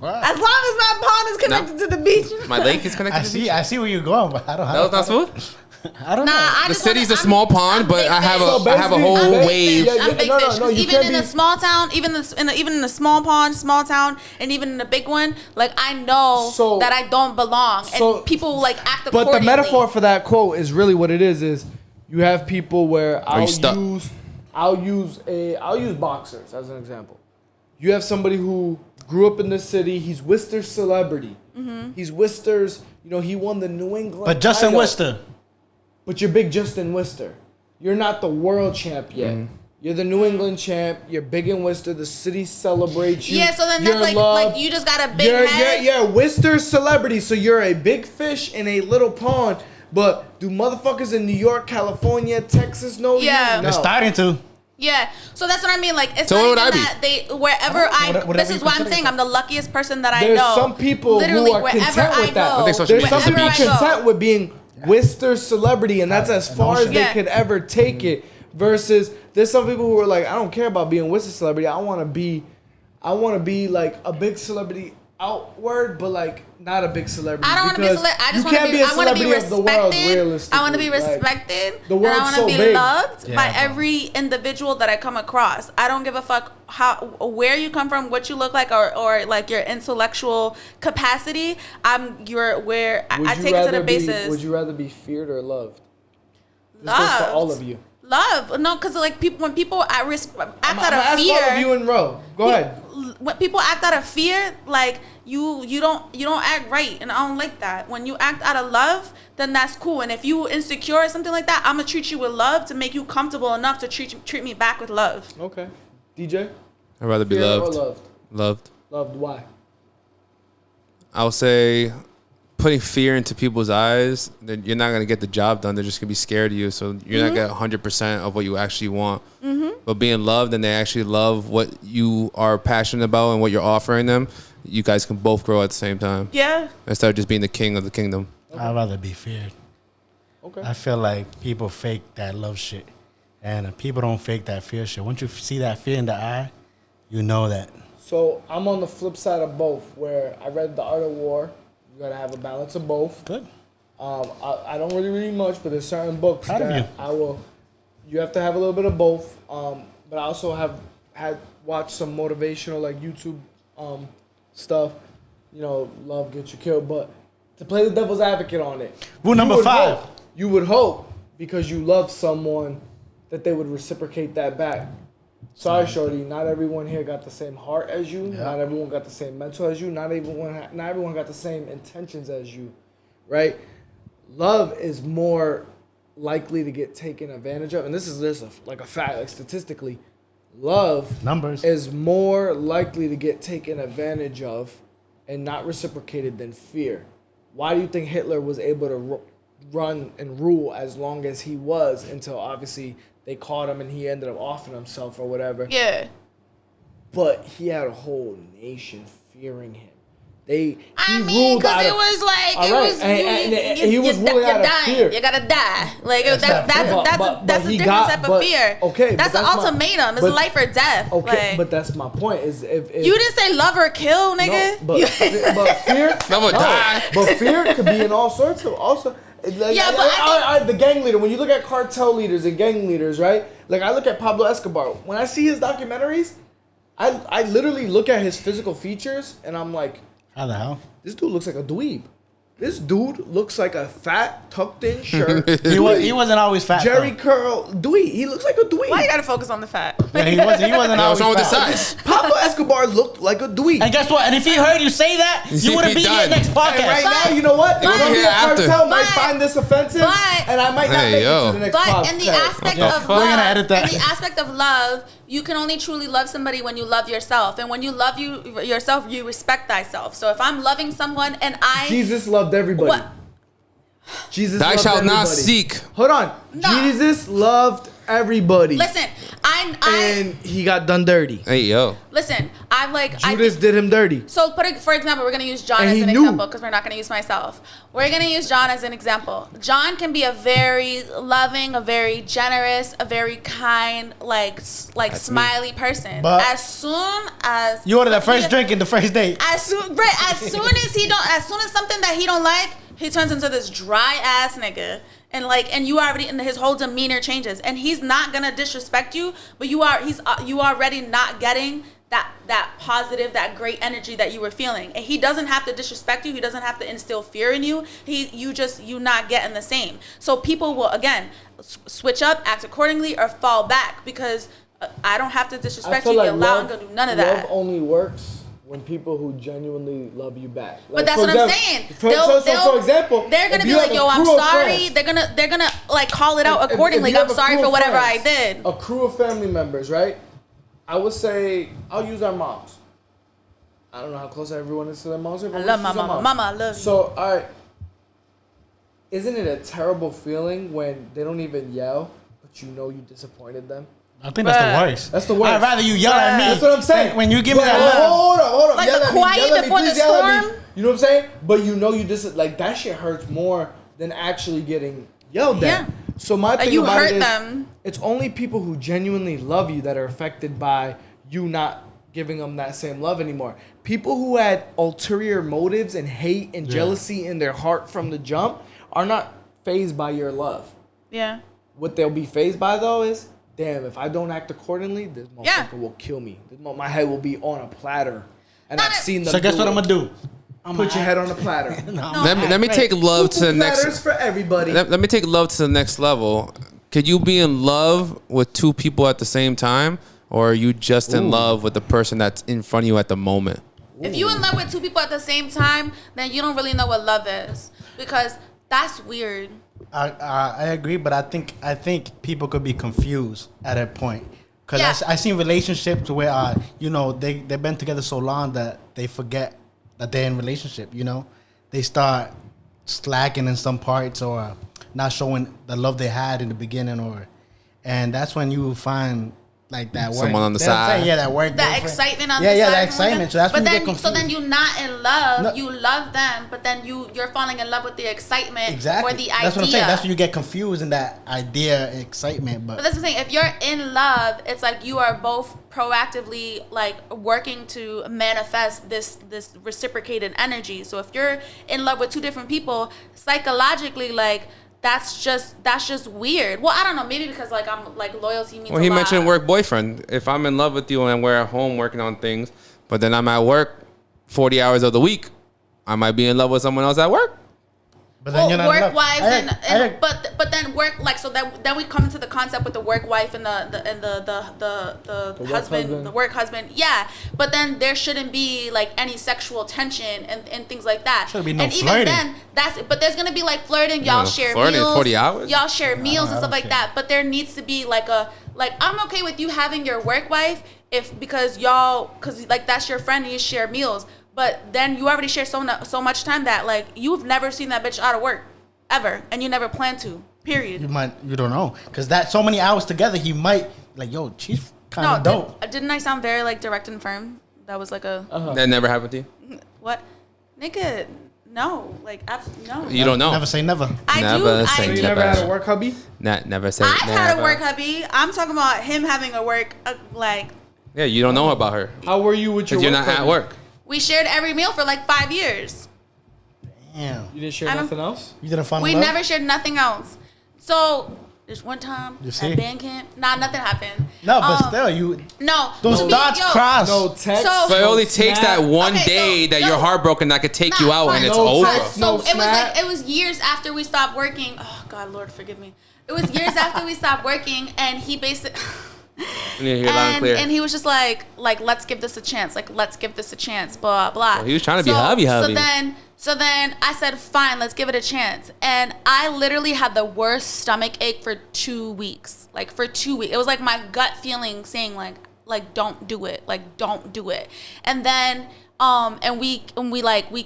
What? As long as my pond is connected to the beach. My lake is connected to the beach. I see where you're going, but I don't have. That was not smooth? I don't know. The city's a small pond, but I have So a whole basically- wave. I'm big No, fish. you Even can't in be- a small town, even in the small pond, small town, and even in the big one, like I know So- that I don't belong, so- and people like act But accordingly. the metaphor for that quote is really what it is you have people where you stuck? I'll use boxers as an example. You have somebody who grew up in the city, he's Worcester's celebrity. He's Worcester's, he won the New England But Justin title. Worcester. But you're big Justin Worcester. You're not the world champ yet. You're the New England champ. You're big in Worcester. The city celebrates you. Yeah, so then You're that's loved. like you just got a big head. You're Worcester's celebrity, so you're a big fish in a little pond. But do motherfuckers in New York, California, Texas know Yeah. you? They're No. starting to. Yeah, so that's what I mean. Like, it's So not what even would I that they wherever whatever This you is why I'm consider saying I'm the luckiest person that I There's know. some people Literally, who are wherever content with that. I I go, think social There's media some is a people wherever I go. content with being Worcester's celebrity, and that's as far as they Yeah. could ever take it. Versus, there's some people who are like, I don't care about being Worcester's celebrity. I want to be like a big celebrity outward, but like not a big celebrity. I don't want to be because I just you want to can't be. a I want to be celebrity of the world, respected. realistically. I want to be Like, respected. the and I world's want so to be big. loved Yeah, by bro. every individual that I come across. I don't give a fuck where you come from, what you look like, or like your intellectual capacity. I take it to the basis. Would you rather be feared or loved? This Loved. goes for all of you. Love, no, because like when people act I'm out gonna of ask fear. all of you in row. Go ahead. When people act out of fear, like you don't act right, and I don't like that. When you act out of love, then that's cool. And if you insecure or something like that, I'm gonna treat you with love to make you comfortable enough to treat me back with love. Okay. DJ? I'd rather be Feared or loved. loved? Loved. Loved. Why? I would say putting fear into people's eyes, then you're not gonna get the job done. They're just gonna be scared of you, so you're not gonna get 100% of what you actually want. But being loved, and they actually love what you are passionate about and what you're offering them, you guys can both grow at the same time. Yeah. Instead of just being the king of the kingdom. I'd rather be feared. Okay. I feel like people fake that love shit, and people don't fake that fear shit. Once you see that fear in the eye, you know that. So I'm on the flip side of both, where I read The Art of War. You gotta have a balance of both. Good. I don't really read much, but there's certain books Proud of that you. I will. You have to have a little bit of both. But I also have had watched some motivational like YouTube stuff. Love gets you killed. But to play the devil's advocate on it, Rule number 5. You would hope because you love someone that they would reciprocate that back. Sorry, shorty. Not everyone here got the same heart as you. Yeah. Not everyone got the same mental as you. Not everyone got the same intentions as you, right? Love is more likely to get taken advantage of, and this is like a fact, like statistically, love Numbers. is more likely to get taken advantage of and not reciprocated than fear. Why do you think Hitler was able to run and rule as long as he was until obviously they caught him and he ended up offing himself or whatever? Yeah. But he had a whole nation fearing him. He I mean, ruled because out it of- was like All it right, was. and he was ruling out of dying. fear. You gotta die. Like That's not fair. that's a he different type of but- fear. Okay, that's but an that's my- ultimatum. It's but- life or death. Okay, Like, but that's my point. Is if you didn't say love or kill, nigga. No, but fear. Love or die. But fear could be in all sorts of also. Like, Yeah, but I think- the gang leader. When you look at cartel leaders and gang leaders, right? Like I look at Pablo Escobar. When I see his documentaries, I literally look at his physical features and I'm like, How the hell? this dude looks like a dweeb. This dude looks like a fat, tucked in shirt. He wasn't always fat. Jerry though. curl dweeb. He looks like a dweeb. Why you gotta focus on the fat? Yeah, he wasn't Yeah, always what's wrong with the fat. size? Pablo Escobar looked like a dweeb. And guess what? And if he heard you say that, you wouldn't be here Done. next podcast. And right But- now, you know what? but- Some of Yeah, the after. cartel might But- find this offensive, but- and I might not Hey, make it yo. to the next But podcast. in the aspect the of fuck? love, We're gonna edit that. in the aspect of love, you can only truly love somebody when you love yourself, and when you love yourself, you respect thyself. So if I'm loving someone and I Jesus loved everybody. What? Jesus Thou loved shalt not everybody. seek. Hold on. No. Jesus loved everybody. listen, and he got done dirty. Hey, yo. listen, Judas did him dirty. So, for example, we're going to use John as an example because we're not going to use myself. We're going to use John as an example. John can be a very loving, a very generous, a very kind, like smiley person. But as soon as you order that first drink in the first date, as soon as something that he don't like, he turns into this dry ass nigga. And his whole demeanor changes, and he's not gonna disrespect you, but you already not getting that positive, that great energy that you were feeling. And he doesn't have to disrespect you. He doesn't have to instill fear in you. You not getting the same. So people will again switch up, act accordingly, or fall back because I don't have to disrespect you. You're allowed and gonna do none of that. Love only works when people who genuinely love you back. But that's what I'm saying. For example, they're gonna be like, "Yo, I'm sorry." They're gonna like call it out accordingly. I'm sorry for whatever I did. A crew of family members, right? I would say I'll use our moms. I don't know how close everyone is to their moms. I love my mama. Mama, I love you. So, all right. Isn't it a terrible feeling when they don't even yell, but you know you disappointed them? I think that's the worst. That's the worst. I'd rather you yell at me. That's what I'm saying. When you give me that look. Hold up. Like the quiet before the storm. You know what I'm saying? But you know you just like that shit hurts more than actually getting yelled at. Yeah. So my thing you about hurt it is, them. it's only people who genuinely love you that are affected by you not giving them that same love anymore. People who had ulterior motives and hate and jealousy in their heart from the jump are not fazed by your love. Yeah. What they'll be fazed by though is, damn, if I don't act accordingly, this motherfucker will kill me. My head will be on a platter. And I've seen them. So guess what I'm gonna do? Put your head on a platter. Let me take love to the next. Platters for everybody. Let me take love to the next level. Could you be in love with two people at the same time, or are you just in love with the person that's in front of you at the moment? If you're in love with two people at the same time, then you don't really know what love is, because that's weird. I agree, but I think people could be confused at a point, because I seen relationships where they've been together so long that they forget that they're in relationship. They start slacking in some parts or not showing the love they had in the beginning, and that's when you find like that work. Someone on the side. That work. That excitement on the side. Yeah, that excitement. So that's when you get confused. So then you're not in love. No. You love them, but then you're falling in love with the excitement or the idea. That's what I'm saying. That's when you get confused in that idea, excitement. But that's what I'm saying. If you're in love, it's like you are both proactively like working to manifest this reciprocated energy. So if you're in love with two different people, psychologically, like, that's just weird. Well, I don't know. Maybe because like I'm like loyalty means. Well, he mentioned work boyfriend. If I'm in love with you and we're at home working on things, but then I'm at work 40 hours of the week, I might be in love with someone else at work. But then you're not work wives but then work like so that then we come to the concept with the work wife and the husband, the work husband. Yeah, but then there shouldn't be like any sexual tension and things like that. Should be no and flirting. Even then, but there's gonna be like flirting. Y'all share flirting meals. 40 hours. Y'all share meals and stuff like that. But there needs to be like I'm okay with you having your work wife because like that's your friend and you share meals. But then you already share so much time that like you've never seen that bitch out of work ever, and you never plan to. Period. You don't know, because that so many hours together, he might like, yo, she's kind of dope. Didn't I sound very like direct and firm? That was like a That never happened to you? What, nigga? No, like no. You don't know. Never say never. I never say You never. never had a work hubby? Never say. I've never. had a work hubby. I'm talking about him having a work like. Yeah, you don't know about her. How were you with your? Because you're work not hubby? at work. We shared every meal for like 5 years. Damn. You didn't share nothing else? You didn't find We love? never shared nothing else. So there's one time at band camp. Nah, nothing happened. No, but still, you. No. Those dots cross. No text. So it only takes that one Okay, day that you're heartbroken that could take you out and it's No over. text, no So snap. it was years after we stopped working. Oh God, Lord forgive me. It was years after we stopped working, and he basically. And he was just like, let's give this a chance. Like, let's give this a chance. Blah blah. Well, he was trying to be hubby. So then I said, fine, let's give it a chance. And I literally had the worst stomach ache for 2 weeks. Like for 2 weeks, it was like my gut feeling saying like don't do it. Like don't do it. And then and we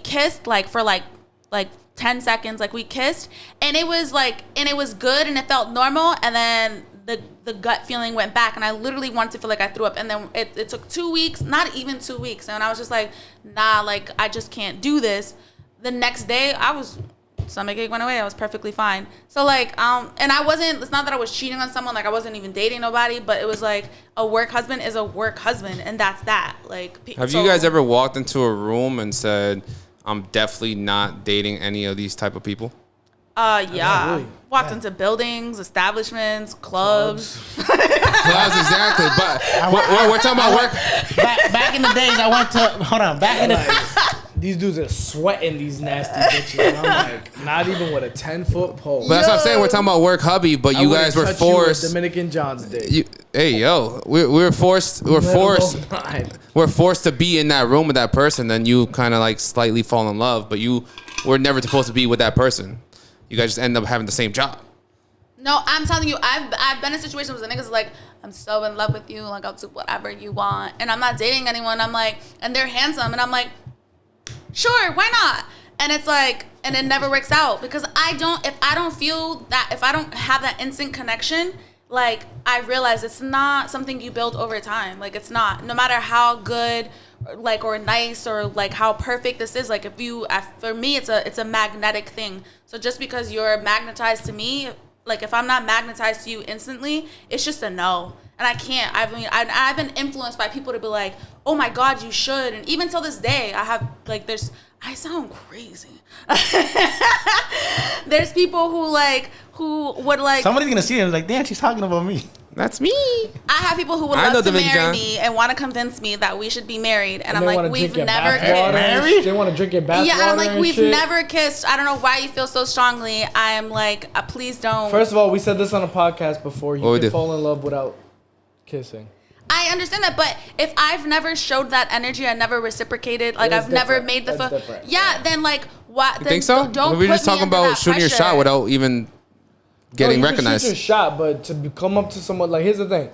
kissed like for like 10 seconds. Like we kissed, and it was good and it felt normal. And then the gut feeling went back, and I literally wanted to feel like I threw up. And then it took 2 weeks, not even 2 weeks, and I was just like, nah, like I just can't do this. The next day, stomach ache went away. I was perfectly fine. So like, and I wasn't. It's not that I was cheating on someone. Like I wasn't even dating nobody. But it was like a work husband is a work husband, and that's that. Like, have you guys ever walked into a room and said, "I'm definitely not dating any of these type of people"? Yeah. Absolutely. Walked into buildings, establishments, clubs. Clubs, exactly. But we're talking about work. Back in the days, I went to back in the. These dudes are sweating these nasty bitches. And I'm like, not even with a 10-foot pole. But that's what I'm saying. We're talking about work hubby, but you guys were forced. Dominican John's day. We're forced. We're forced to be in that room with that person. Then you kind of like slightly fall in love, but you were never supposed to be with that person. You guys just end up having the same job. No, I'm telling you, I've been in situations where the niggas are like, I'm so in love with you, like I'll do whatever you want, and I'm not dating anyone. I'm like, and they're handsome, and I'm like, sure, why not? And it's like, and it never works out because if I don't feel that, if I don't have that instant connection, like I realize it's not something you build over time. Like it's not, no matter how good, like or nice or like how perfect this is. Like for me, it's a magnetic thing. So just because you're magnetized to me, like if I'm not magnetized to you instantly, it's just a no. And I can't. I've been influenced by people to be like, oh my God, you should. And even till this day, I have like I sound crazy. There's people who would like. Somebody's gonna see it and like, damn, she's talking about me. That's me. I have people who would love to marry me and want to convince me that we should be married. And I'm like, we've never kissed. They want to drink your bath water. Yeah, and I'm like, we've shit. never kissed. I don't know why you feel so strongly. I'm like, please don't. First of all, we said this on a podcast before. You can fall in love without kissing. I understand that, but if I've never showed that energy, I never reciprocated, like I've never made the then like what? You think so? Don't we're just talking about shooting your shot without even getting recognized. Shoot your shot, but to come up to someone like, here's the thing.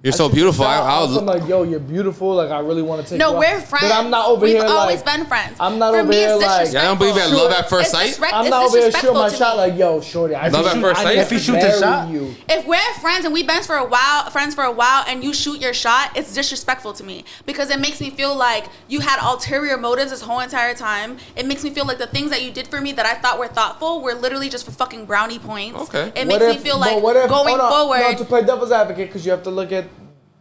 You're so beautiful. I'm like, yo, you're beautiful. Like, I really want to take you. No, we're friends. But I'm not over here like. We've always been friends. I'm not over here like. Yeah, I don't believe in love at first sight. I'm not over here shooting my shot like, yo, shorty. Love at first sight. If you shoot the shot. If we're friends and we've been friends for a while, and you shoot your shot, it's disrespectful to me because it makes me feel like you had ulterior motives this whole entire time. It makes me feel like the things that you did for me that I thought were thoughtful were literally just for fucking brownie points. Okay. It makes me feel like going forward. No, to play devil's advocate, because you have to look at.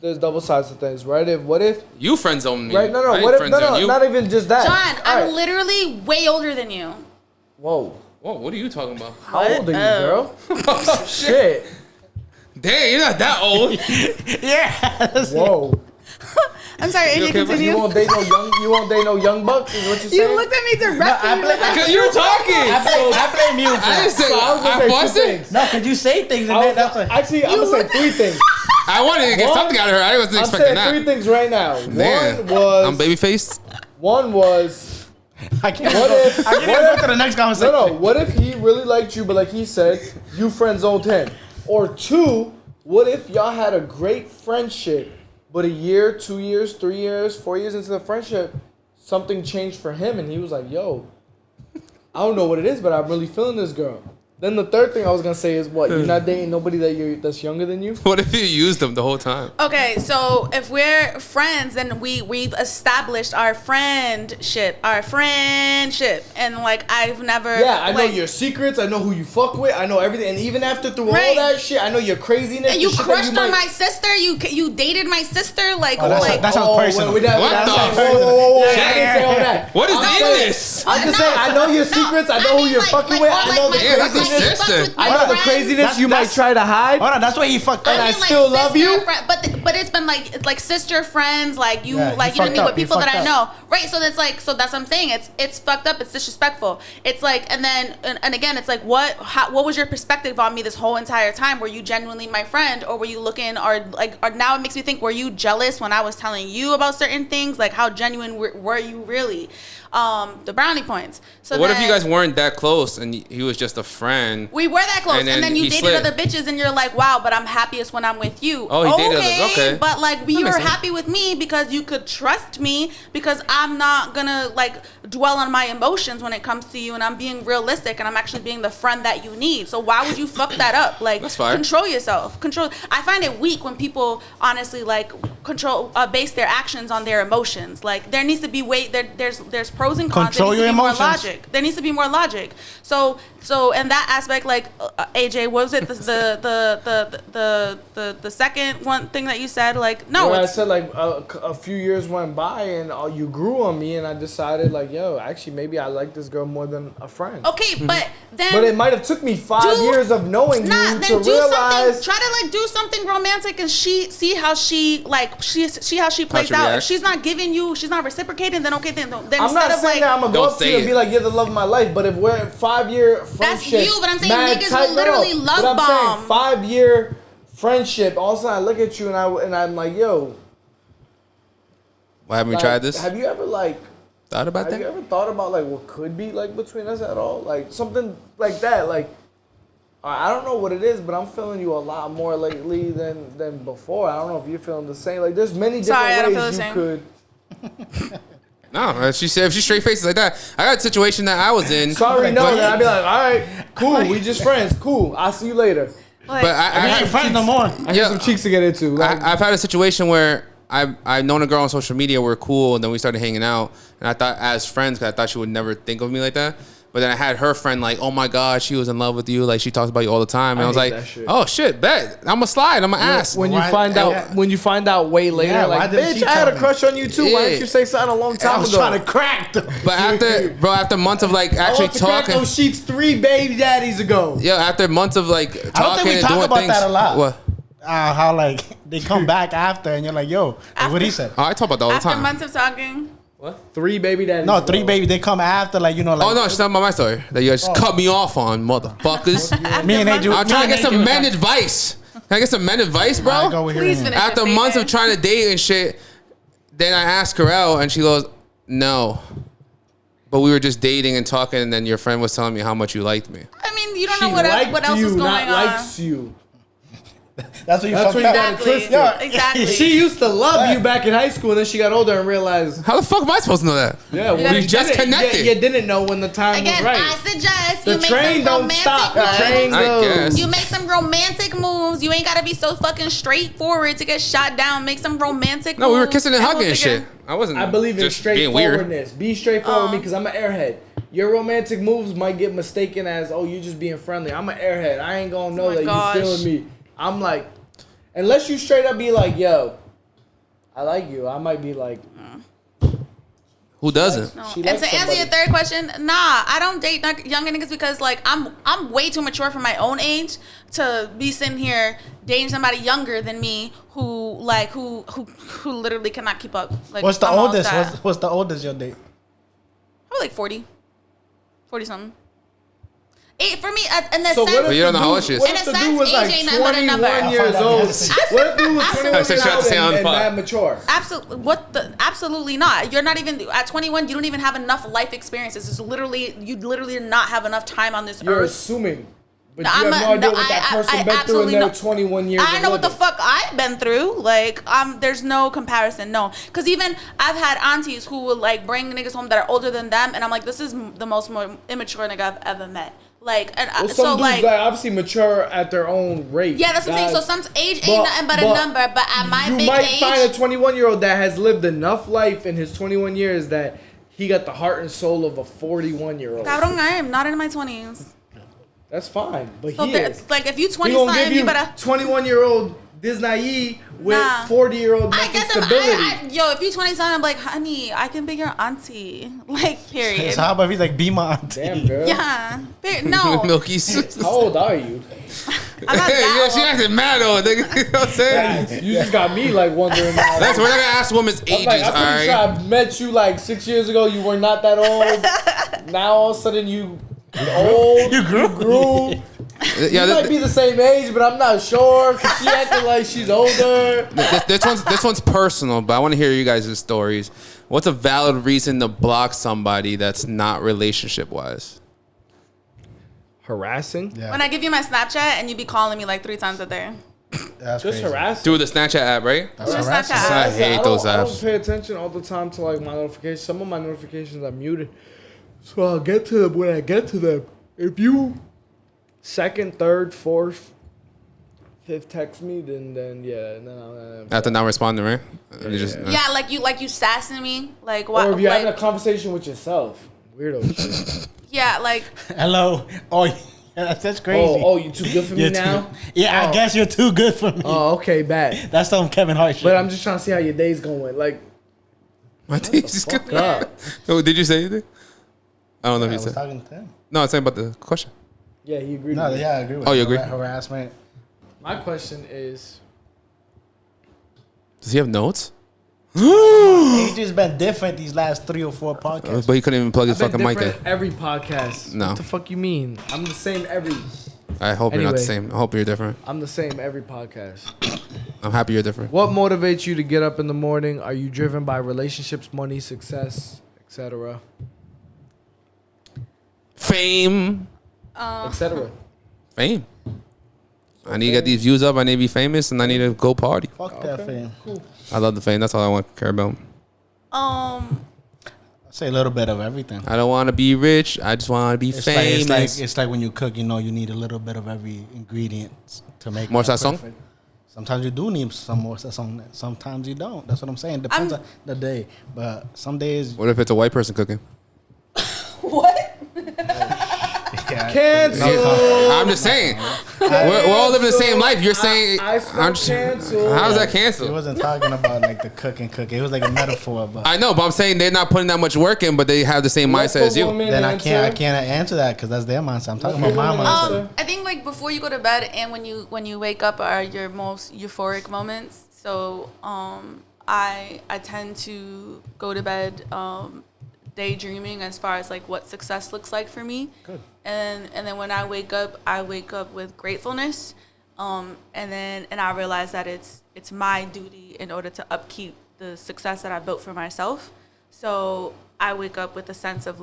There's double sides to things, right? What if you friend zone me? Right? No. What if? No. Not even just that. John, I'm literally way older than you. Whoa. What are you talking about? How old are you, girl? Oh, shit. Damn, you're not that old. Yeah. Whoa. I'm sorry, AJ, continue. You won't date no young bucks, is what you're saying? You looked at me directly. Because you were talking. I blame you. I didn't say. I wasn't. No, because you say things and that's like. Actually, I'm gonna say 3 things. I wanted to get something out of her. I wasn't expecting that. I'm saying 3 things right now. Man. One was. I'm baby-faced. One was. I can't go to the next conversation. No. What if he really liked you, but like he said, you friend zoned him? Or 2, what if y'all had a great friendship, but a year, 2 years, 3 years, 4 years into the friendship, something changed for him, and he was like, "Yo, I don't know what it is, but I'm really feeling this girl." Then the third thing I was gonna say is what? You're not dating nobody that's younger than you? What if you used them the whole time? Okay, so if we're friends, then we've established our friendship, and like I've never. Yeah, I know your secrets. I know who you fuck with. I know everything, and even after through all that shit, I know your craziness. And you crushed on my sister. You dated my sister. Like, that sounds personal. What the I didn't say all that. What is in this? I'm just saying, I know your secrets. I know who you're fucking with. I know the craziness. I know the craziness you might try to hide. Hold on, that's why he fucked up. And I still love you. But it's been like sister friends, like you, Yeah, like you know what I mean, with people that I fucked know, right? So that's like, so that's what I'm saying. It's fucked up. It's disrespectful. It's like, and then and again, it's like, what was your perspective on me this whole entire time? Were you genuinely my friend, or were you looking, or now it makes me think, were you jealous when I was telling you about certain things? Like, how genuine were you really? The brownie brownie points. So what if you guys weren't that close and he was just a friend? We were that close, and then you dated slid. other bitches, and you're like, wow, but I'm happiest when I'm with you. Oh, he dated others. Okay. But like, you were makes sense. happy with me because you could trust me, because I'm not gonna like dwell on my emotions when it comes to you, and I'm being realistic, and I'm actually being the friend that you need. So why would you fuck that up? Like, that's fine. Control yourself. I find it weak when people honestly like base their actions on their emotions. Like, there needs to be there's pros and cons. Control your emotions. More logic. There needs to be more logic. So in that aspect, like AJ, what was it the second one thing that you said? Like, no, I said like a few years went by and you grew on me, and I decided like, yo, actually maybe I like this girl more than a friend. Okay, but then But it might have took me 5 years of knowing you then to do realize. something. Try to like do something romantic, and see how she plays out. If she's not giving you, she's not reciprocating, then okay, then I'm not saying that I'm gonna go up to you and be like, you're the love of my life. But if we're 5-year friendship, that's you. But I'm saying mad niggas tight, will literally no. love But I'm bomb. saying 5-year friendship. All of a sudden, I look at you and I'm like, yo. Why haven't we tried this? Have you ever like Thought about Have that? you ever thought about like what could be like between us at all? Like something like that. Like I don't know what it is, but I'm feeling you a lot more lately than before. I don't know if you're feeling the same. Like there's many different ways you could. No, if she straight faces like that, I got a situation that I was in. Sorry, no. Then I'd be like, all right, cool. We just friends. Cool. I'll see you later. Like, But I ain't friends no more. I got some cheeks to get into. Like, I've had a situation where I've known a girl on social media. We're cool, and then we started hanging out. And I thought, as friends, 'cause I thought she would never think of me like that. But then I had her friend like, oh my God, she was in love with you. Like she talks about you all the time. And I was like, oh shit, bet. I'm gonna slide. I'm gonna ask. when you find out way later, like, bitch, I had a crush on you too. Why didn't you say something a long time ago? I was trying to crack them. But after months of like actually I crack talking, those sheets 3 baby daddies ago. yeah, after months of like talking I don't think we and talk doing about things. that a lot. What? How like they come back after and you're like, yo, what he said. Oh, I talk about that all the after time. months of talking. What? 3 baby daddies. No, ago. 3 baby. They come after, like, you know, like. Oh no, it's not about my story. That you just cut me off on, motherfuckers. Me and AJ. I'm trying to get some men advice. Can I get some men advice, bro? Alright, go with Please hearing it. finish. After Say months that. of trying to date and shit, then I asked her out and she goes, no. But we were just dating and talking, and then your friend was telling me how much you liked me. I mean, you don't She know what liked else you, is going not on. likes you. That's what you That's fucked what you up. got Exactly. twisted. Yeah. Exactly. She used to love you back in high school, and then she got older and realized, How the fuck am I supposed to know that? yeah, We well, just didn't- connected. You didn't know when the time Again, was right. I suggest The you make train some don't romantic stop. The moves. train I goes. guess. You make some romantic moves. You ain't gotta be so fucking straightforward to get shot down. Make some romantic No, moves. we were kissing and hugging we'll and shit. figure- I wasn't. I believe in just being weird. straightforwardness. Be straightforward with me because I'm an airhead. Your romantic moves might get mistaken as, oh, you just being friendly. I'm an airhead. I ain't gonna know Oh my that gosh. you feeling me. I'm like, unless you straight up be like, yo, I like you. I might be like, Who doesn't? No. She And likes to answer your somebody. third question, nah, I don't date younger niggas because like I'm way too mature for my own age to be sitting here dating somebody younger than me who literally cannot keep up. Like, What's the I'm all oldest? set. What's the oldest you'll date? Probably like 40 something. For me, in the so sense, what if But you don't know how old she is. What In if a the sense, dude was like AJ ain't nothing but a number. 21 years I'll old? find out. What if dude was 21 I said years shut old the sound and pot. mad mature? Absolutely not. You're not even at 21. You don't even have enough life experiences. It's literally you did not have enough time on this You're earth. assuming. But No, you have no idea what that I person been through in absolutely their know. 21 years. I of know what the living. fuck I've been through. Like, there's no comparison. No, because even I've had aunties who would like bring niggas home that are older than them, and I'm like, this is the most immature nigga I've ever met. Like, and Well, so some dudes like. that obviously mature at their own rate. Yeah, that's what I'm saying. So some age ain't nothing but a number, but at my you big might age, find a 21-year-old that has lived enough life in his 21 years that he got the heart and soul of a 41-year-old. cabrón, I am not in my 20s. That's fine, but So he there- is. like, if you He 20 gonna something, give you you better. 21-year-old Disney with Nah. 40-year-old I mental guess stability. yo, if you 20 something, I'm like, honey, I can be your auntie. Like, period. So how about if he's like, be my auntie? Damn, girl. Yeah. No. Milky's. How old are you? I'm not that Yeah, she old. acting mad though. Nigga. You know what I'm saying? You just got me like wondering now. That's we're not gonna ask women's I'm ages, like, I'm all pretty sure right? I met you like 6 years ago. You were not that old. Now all of a sudden you old. You grew. Yeah, You might be the same age, but I'm not sure. Cause she acting like she's older. this one's personal, but I want to hear you guys' stories. What's a valid reason to block somebody that's not relationship wise? Harassing. Yeah. When I give you my Snapchat and you be calling me like 3 times a day. That's Just crazy. harassing. Through the Snapchat app, right? That's Through harassing. Snapchat. I hate those I don't apps. pay attention all the time to like my notifications. Some of my notifications are muted, so I'll get to them when I get to them. If you second, third, fourth, fifth text me, then yeah, no. After not responding, right? You just- Yeah, like you sassing me. Like why? Or if you're like, having a conversation with yourself, weirdo shit. yeah, like Hello. Oh, yeah, that's crazy. Oh, you too good for me You're now? Too, yeah, I Oh. guess you're too good for me. Oh, okay, bad. That's some Kevin Hart shit. But I'm just trying to see how your day's going. Like, My teeth just fuck go- up. Oh, did you say anything? I don't know I if was you said. talking to him. No, I was saying about the question. Yeah, he agreed. No, with me. yeah, I agree with Oh, you agree? Harassment. My question is, Does he have notes? He's just been different these last 3 or 4 podcasts. But he couldn't even plug his I've been fucking mic in. different every podcast. No. What the fuck you mean? I'm the same every. I hope you're not the Anyway. same. I hope you're different. I'm the same every podcast. I'm happy you're different. What motivates you to get up in the morning? Are you driven by relationships, money, success, etc., Fame. etc.? Fame. I need to get these views up. I need to be famous, and I need to go party. Fuck that fame. Cool. I love the fame. That's all I want to care about. I say a little bit of everything. I don't want to be rich. I just want to be famous. It's like when you cook, you know, you need a little bit of every ingredient to make More that sazon? perfect. Sometimes you do need some more sazon. Sometimes you don't. That's what I'm saying. Depends on the day. But some days, What if it's a white person cooking? what? yeah, Cancel. I'm just saying. We're all living the same life. You're saying. I smell cancel. How's that He cancel? wasn't talking about like the cooking. It was like a metaphor. But I know, but I'm saying they're not putting that much work in, but they have the same mindset as you. then I can't answer that because that's their mindset. I'm talking about my mindset. I think like before you go to bed and when you wake up are your most euphoric moments. So I tend to go to bed daydreaming as far as like what success looks like for me. Good. And then when I wake up with gratefulness. And I realize that it's my duty in order to upkeep the success that I built for myself. So I wake up with a sense of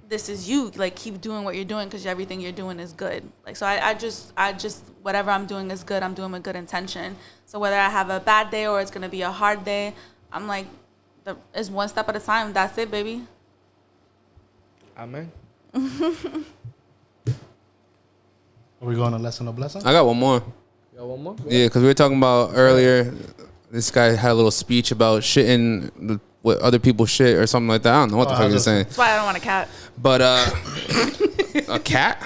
this is you, like keep doing what you're doing because everything you're doing is good. Like so I just whatever I'm doing is good. I'm doing with good intention. So whether I have a bad day or it's gonna be a hard day, I'm like it's one step at a time. That's it, baby. Amen. Are we going to lesson or blessing? I got one more. You got one more? Yeah, because we were talking about earlier. This guy had a little speech about shitting what other people shit or something like that. I don't know what the fuck he was saying. That's why I don't want a cat. But a cat?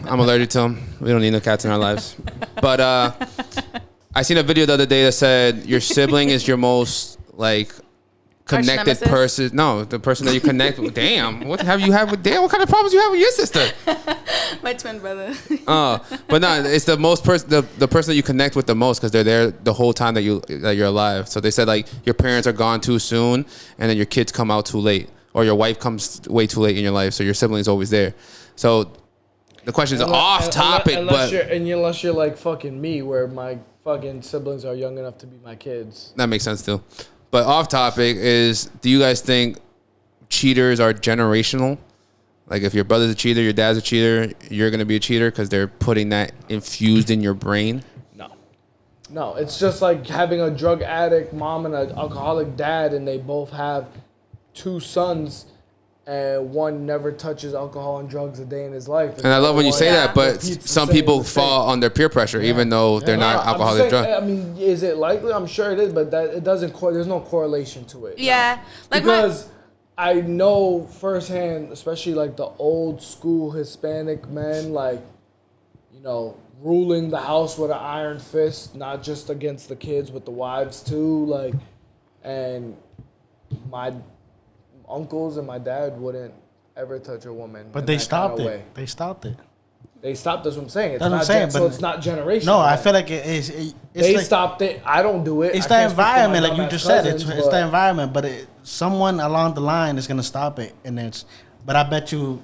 I'm allergic to them. We don't need no cats in our lives. But I seen a video the other day that said your sibling is your most like connected nemesis? person. No, the person that you connect with. Damn, what have you had with? Damn, what kind of problems you have with your sister? My twin brother. But no, it's the most the person that you connect with the most because they're there the whole time that you're alive. So they said like your parents are gone too soon, and then your kids come out too late, or your wife comes way too late in your life. So your sibling's always there. So the question is off topic, unless but unless you're like fucking me, where my fucking siblings are young enough to be my kids. that makes sense too. But off topic is, do you guys think cheaters are generational? Like if your brother's a cheater, your dad's a cheater, you're gonna be a cheater because they're putting that infused in your brain. No, it's just like having a drug addict mom and an alcoholic dad, and they both have 2 sons, and one never touches alcohol and drugs a day in his life. And I love when you say that, but repeats the some same people mistake. fall under peer pressure, even though they're not I'm alcoholic saying, drug. I mean, is it likely? I'm sure it is, but that it doesn't. There's no correlation to it. Yeah. Like Because I know firsthand, especially like the old school Hispanic men, like, you know, ruling the house with an iron fist, not just against the kids, but the wives too. Like, and my uncles and my dad wouldn't ever touch a woman. But in they that stopped kinda it. way. They stopped it. They stopped. That's what I'm saying. It's That's what not I'm saying, so but- it's not generational. No, I then. feel like it's They like, stopped it. I don't do it. It's I the can't speak for my environment, like you dumbass just said. cousins, It's but- the environment, but someone along the line is gonna stop it, and but I bet you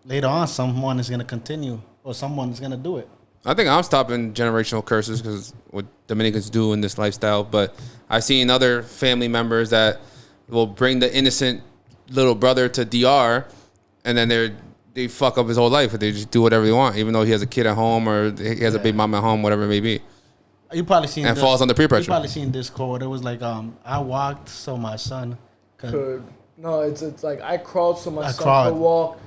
later on, someone is gonna continue or someone is gonna do it. I think I'm stopping generational curses because what Dominicans do in this lifestyle. But I've seen other family members that will bring the innocent little brother to DR, and then they fuck up his whole life. They just do whatever they want, even though he has a kid at home or he has a big mom at home, whatever it may be. You probably seen and falls under peer pressure. You probably seen this quote. It was like, I walked so my son could. No, it's like I crawled so my son could walk.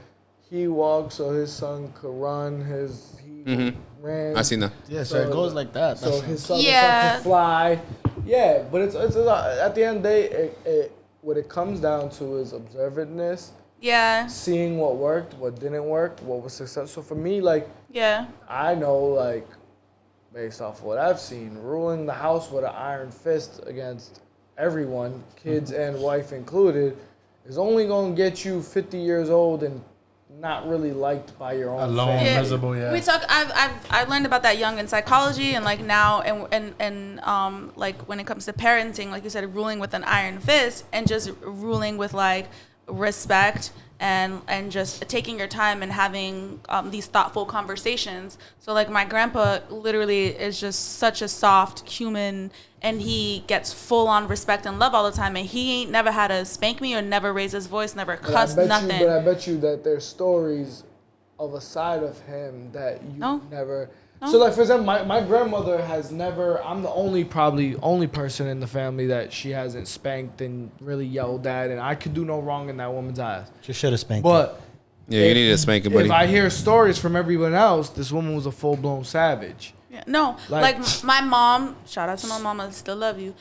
He walked so his son could run. He ran. I seen that. Yeah, so it goes like that. So his son could fly. Yeah, but it's at the end of the day, what it comes down to is observantness. Yeah. Seeing what worked, what didn't work, what was successful. For me, like, I know, like, based off of what I've seen, ruling the house with an iron fist against everyone, kids and wife included, is only going to get you 50 years old and not really liked by your own family. Miserable, We talk. I've learned about that young in psychology, and like now, and like when it comes to parenting, like you said, ruling with an iron fist, and just ruling with like respect and just taking your time and having these thoughtful conversations. So like my grandpa literally is just such a soft human, and he gets full on respect and love all the time, and he ain't never had to spank me or never raise his voice, never cussed, nothing. But I bet you that there's stories of a side of him that you never. No. So like for example, my grandmother has never. I'm the only person in the family that she hasn't spanked and really yelled at, and I could do no wrong in that woman's eyes. She should have spanked. But yeah, you need to spank it, buddy. If I hear stories from everyone else, this woman was a full blown savage. Yeah, no, like my mom. Shout out to my mom. I still love you.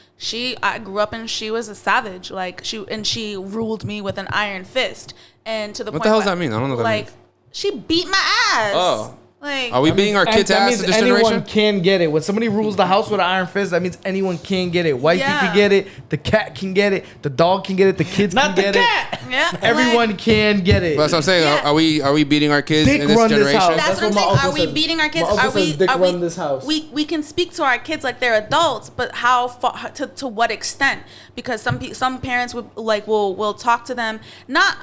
I grew up and she was a savage. Like she ruled me with an iron fist, and to the point. What the hell does that mean? I don't know what that means. Like she beat my ass. Oh. Like, are we beating our kids' ass in this anyone generation? Can get it. When somebody rules the house with an iron fist, that means anyone can get it. Wifey can get it. The cat can get it. The dog can get it. The kids can get it. Yeah, everyone can get it. That's what I'm saying. Yeah. Are we beating our kids in this generation? That's what I'm saying. Are we beating our kids? Are we run this house? We can speak to our kids like they're adults, but how far, to what extent? Because some parents will talk to them not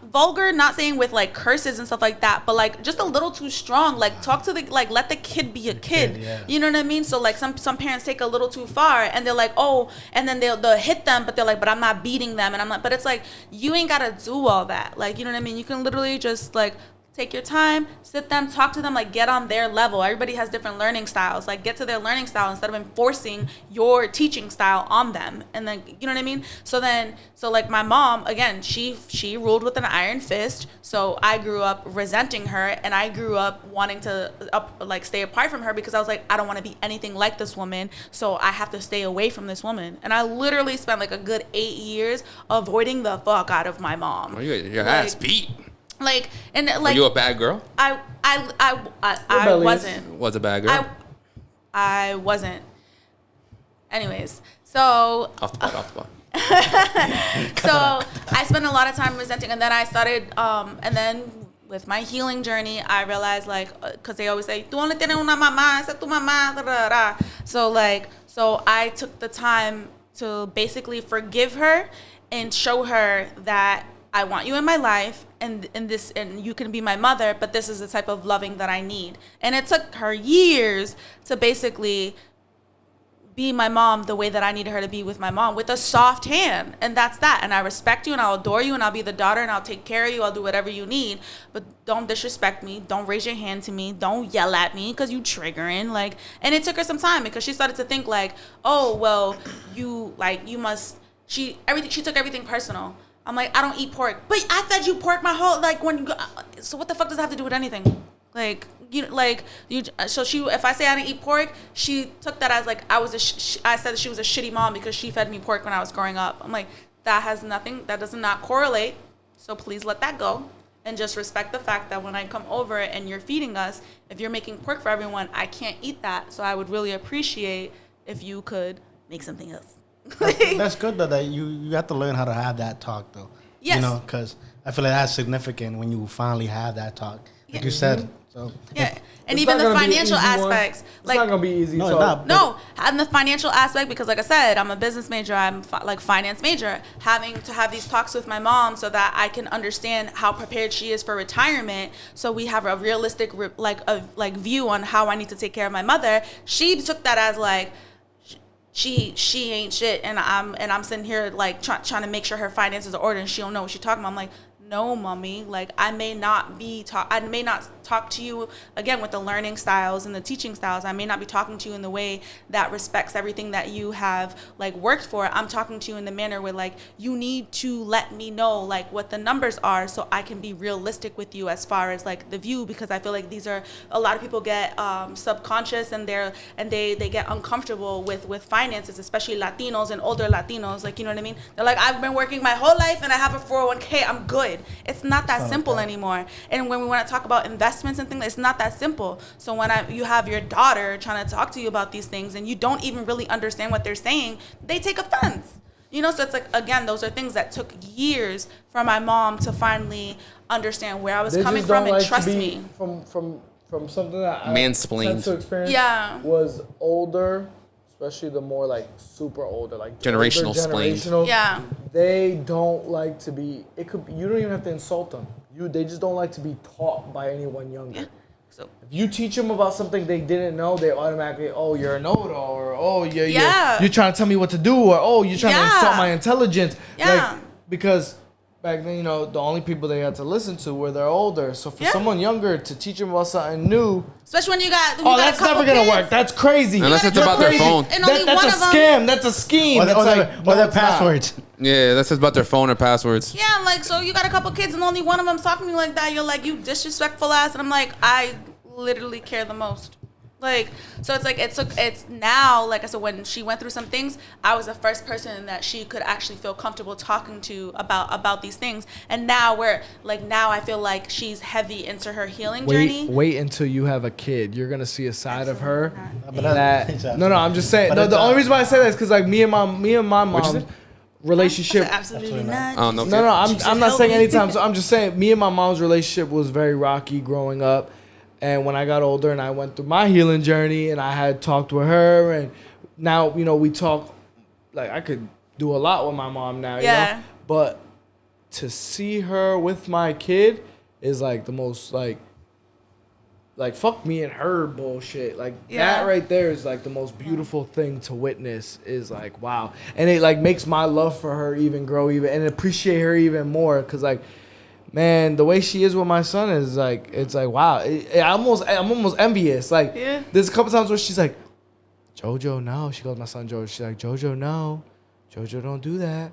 vulgar, not saying with like curses and stuff like that, but like just a little too strong. Like talk to let the kid be a kid. You know what I mean? So like some parents take a little too far, and they're like, oh, and then they'll hit them, but they're like, but I'm not beating them, and I'm not. But it's like you ain't gotta do all that. Like, you know what I mean? You can literally just like take your time, sit them, talk to them, like get on their level. Everybody has different learning styles. Like get to their learning style instead of enforcing your teaching style on them. And then, you know what I mean? So like my mom, again, she ruled with an iron fist. So I grew up resenting her, and I grew up wanting to stay apart from her because I was like, I don't want to be anything like this woman. So I have to stay away from this woman. And I literally spent like a good 8 years avoiding the fuck out of my mom. Oh, your ass beat. Like, and like, were you a bad girl? I wasn't. Was a bad girl? I wasn't. Anyways, so off the pot. So I spent a lot of time resenting, and then I started, and then with my healing journey, I realized because they always say, "Tú no tienes una mamá, esa tu mamá." Da, da, da. So I took the time to basically forgive her and show her that I want you in my life, and you can be my mother, but this is the type of loving that I need. And it took her years to basically be my mom the way that I needed her to be with my mom, with a soft hand. And that's that. And I respect you, and I'll adore you, and I'll be the daughter, and I'll take care of you. I'll do whatever you need, but don't disrespect me. Don't raise your hand to me. Don't yell at me because you triggering. Like, and it took her some time because she started to think like, oh, well, she took everything personal. I'm like, I don't eat pork, but I fed you pork my whole, so what the fuck does that have to do with anything? So if I say I didn't eat pork, she took that as like, I said that she was a shitty mom because she fed me pork when I was growing up. I'm like, that does not correlate. So please let that go and just respect the fact that when I come over and you're feeding us, if you're making pork for everyone, I can't eat that. So I would really appreciate if you could make something else. That's good though, that you have to learn how to have that talk though. Yes. You know, because I feel like that's significant when you finally have that talk. Like you said, So Yeah, and It's even not the gonna be an financial easy one. aspects, It's like not gonna be easy. No, so it's not. no, and the financial aspect, because like I said, I'm a business major, I'm like finance major. Having to have these talks with my mom so that I can understand how prepared she is for retirement, so we have a realistic view on how I need to take care of my mother. She took that as like she ain't shit, and I'm sitting here like trying to make sure her finances are ordered, and she don't know what she's talking about. I'm like, no, mommy, like I may not talk to you again with the learning styles and the teaching styles. I may not be talking to you in the way that respects everything that you have like worked for. I'm talking to you in the manner where like you need to let me know like what the numbers are so I can be realistic with you as far as like the view, because I feel like these are a lot of people get subconscious and they get uncomfortable with finances, especially Latinos and older Latinos, like, you know what I mean? They're like, I've been working my whole life and I have a 401k, I'm good. It's not that simple anymore. And when we want to talk about investments and things, it's not that simple. So when you have your daughter trying to talk to you about these things and you don't even really understand what they're saying, they take offense. You know, so it's like, again, those are things that took years for my mom to finally understand where I was coming from and trust me. From something that I Mansplained. tend to experience was older, especially the more like super older, like Generational older splained. Yeah. They don't like to be. You don't even have to insult them. They just don't like to be taught by anyone younger. Yeah. So if you teach them about something they didn't know, they automatically, oh, you're a know-it-all, or oh, you're trying to tell me what to do, or oh, you're trying to insult my intelligence. Yeah. Like, because back then, you know, the only people they had to listen to were their older. So for someone younger to teach them about something new, especially when you got that's never gonna work. That's crazy. Unless it's about their phone. And only That's one a of them, scam. That's a scheme. or their it's not. passwords. Yeah, that's just about their phone or passwords. Yeah, like, so you got a couple kids and only one of them's talking to me like that. You're like, you disrespectful ass. And I'm like, I literally care the most. Like, so it's like, it's now, like I said, when she went through some things, I was the first person that she could actually feel comfortable talking to about these things. And now now I feel like she's heavy into her healing journey. Wait until you have a kid. You're gonna see a side of her But that. No, I'm just saying. No, the only reason why I say that is because like me and my mom's relationship. Absolutely not. Oh, no. No, I'm not saying healthy. anytime. So I'm just saying, me and my mom's relationship was very rocky growing up, and when I got older and I went through my healing journey, and I had talked with her, and now we talk. Like I could do a lot with my mom now, you know. But to see her with my kid is like the most like fuck me and her bullshit. Like that right there is like the most beautiful thing to witness. Is like wow, and it like makes my love for her even grow even and appreciate her even more. Cause like, man, the way she is with my son is like, it's like wow. I'm almost envious. Like there's a couple times where she's like, Jojo, no. She calls my son Jojo. She's like, Jojo, no. Jojo, don't do that.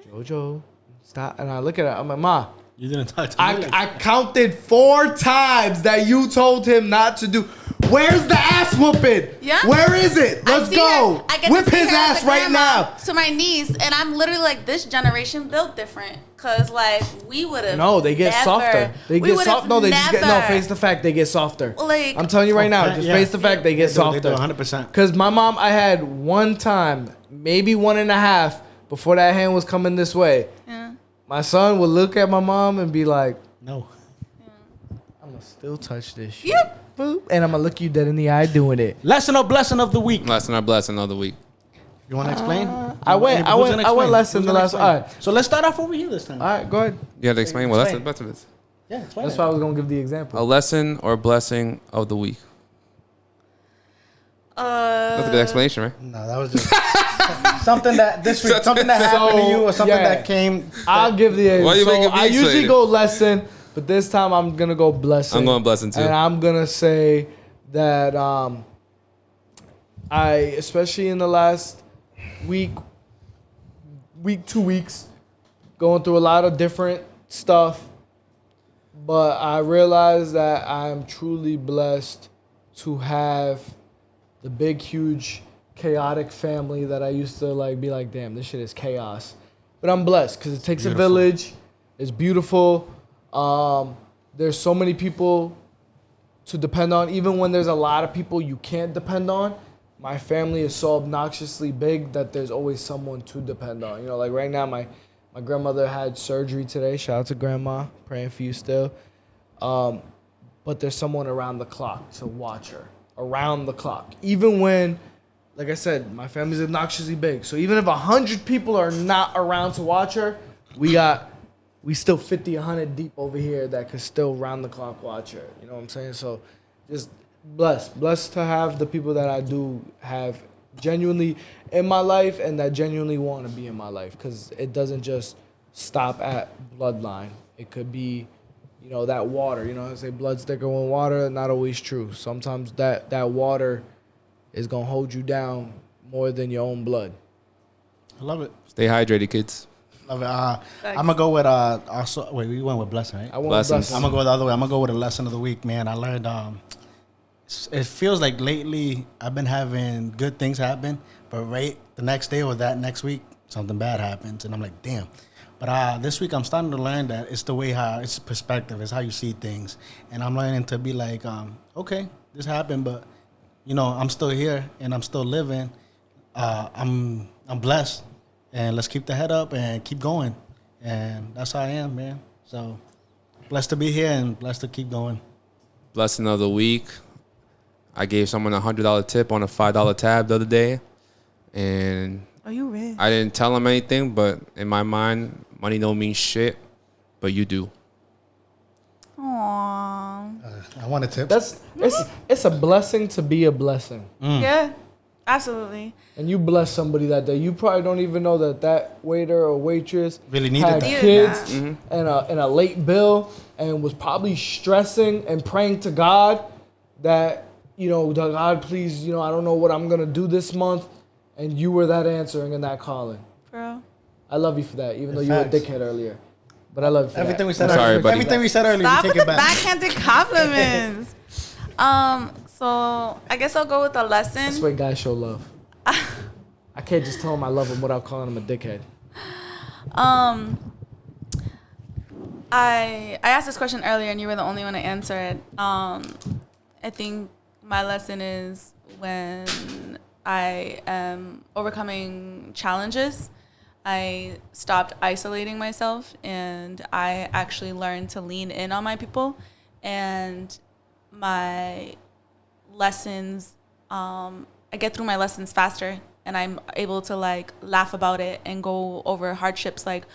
Jojo, stop. And I look at her. I'm like, Ma. You didn't talk to me. I counted 4 times that you told him not to do. Where's the ass whooping? Yeah. Where is it? Let's go. Whip his ass right now. To my niece, and I'm literally like, this generation built different. Cause like we would have. No, they get softer. They get soft. No, they just get face the fact they get softer. Like, I'm telling you right now, just face the fact they get softer. They do 100%. Cause my mom, I had one time, maybe 1.5 before that hand was coming this way. Yeah. My son would look at my mom and be like, no. I'm gonna still touch this shit. Yep. Boop. And I'm gonna look you dead in the eye doing it. Lesson or blessing of the week. Lesson or blessing of the week. You want to explain? I went lesson the last. All right. So let's start off over here this time. All right, go ahead. You have to explain what lesson is. Yeah, explain. That's why I was gonna give the example. A lesson or blessing of the week. That's a good explanation, right? No, that was just something that something that happened to you or something that came. I'll give the. Why you making me I usually excited? go lesson, but this time I'm gonna go blessing. I'm going blessing too. And I'm gonna say that I, especially in the last week, 2 weeks, going through a lot of different stuff, but I realized that I'm truly blessed to have the big, huge, chaotic family that I used to like be like, damn, this shit is chaos. But I'm blessed because it takes a village. It's beautiful. There's so many people to depend on. Even when there's a lot of people you can't depend on, my family is so obnoxiously big that there's always someone to depend on. You know, like right now, my grandmother had surgery today. Shout out to grandma. Praying for you still. but there's someone around the clock to watch her. Around the clock. Even when, like I said, my family's obnoxiously big. So even if 100 people are not around to watch her, we still 50, 100 deep over here that could still round the clock watch her. You know what I'm saying? So just blessed to have the people that I do have genuinely in my life and that genuinely want to be in my life, because it doesn't just stop at bloodline. It could be, you know, that water. You know, I say blood's thicker than water. Not always true. Sometimes that water is gonna hold you down more than your own blood. I love it. Stay hydrated, kids. Love it. I'm gonna go with also. Wait, we went with blessing, right? I want Blessings. blessings. I'm gonna go the other way. I'm gonna go with a lesson of the week, man. I learned. It feels like lately I've been having good things happen, but right the next day or that next week something bad happens, and I'm like, damn. But this week I'm starting to learn that it's the way how it's perspective, it's how you see things, and I'm learning to be like, okay, this happened, but you know I'm still here and I'm still living. I'm blessed, and let's keep the head up and keep going, and that's how I am, man. So blessed to be here and blessed to keep going. Blessing of the week. I gave someone a $100 tip on a $5 tab the other day, and Are you rich? I didn't tell him anything, but in my mind, money don't mean shit, but you do. Aww. I want a tip. It's a blessing to be a blessing. Yeah, absolutely. And you bless somebody that day. You probably don't even know that waiter or waitress Really needed had that. kids and a late bill and was probably stressing and praying to God that, you know, God, please, you know, I don't know what I'm going to do this month. And you were that answering and that calling. Bro. I love you for that, even though you were a Facts. dickhead earlier. But I love you for Everything that. we said I'm sorry, earlier. buddy. Everything we said earlier, Stop we with take the it back. backhanded compliments. So I guess I'll go with a lesson. That's the way guys show love. I can't just tell him I love him without calling him a dickhead. I asked this question earlier and you were the only one to answer it. I think my lesson is when I am overcoming challenges, I stopped isolating myself and I actually learned to lean in on my people, and my lessons, I get through my lessons faster and I'm able to like laugh about it and go over hardships like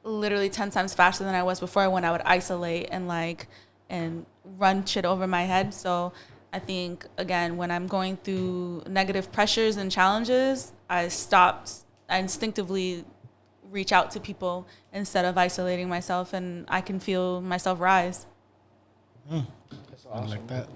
literally 10 times faster than I was before when I would isolate and run shit over my head. So I think, again, when I'm going through negative pressures and challenges, I instinctively reach out to people instead of isolating myself, and I can feel myself rise. I like that.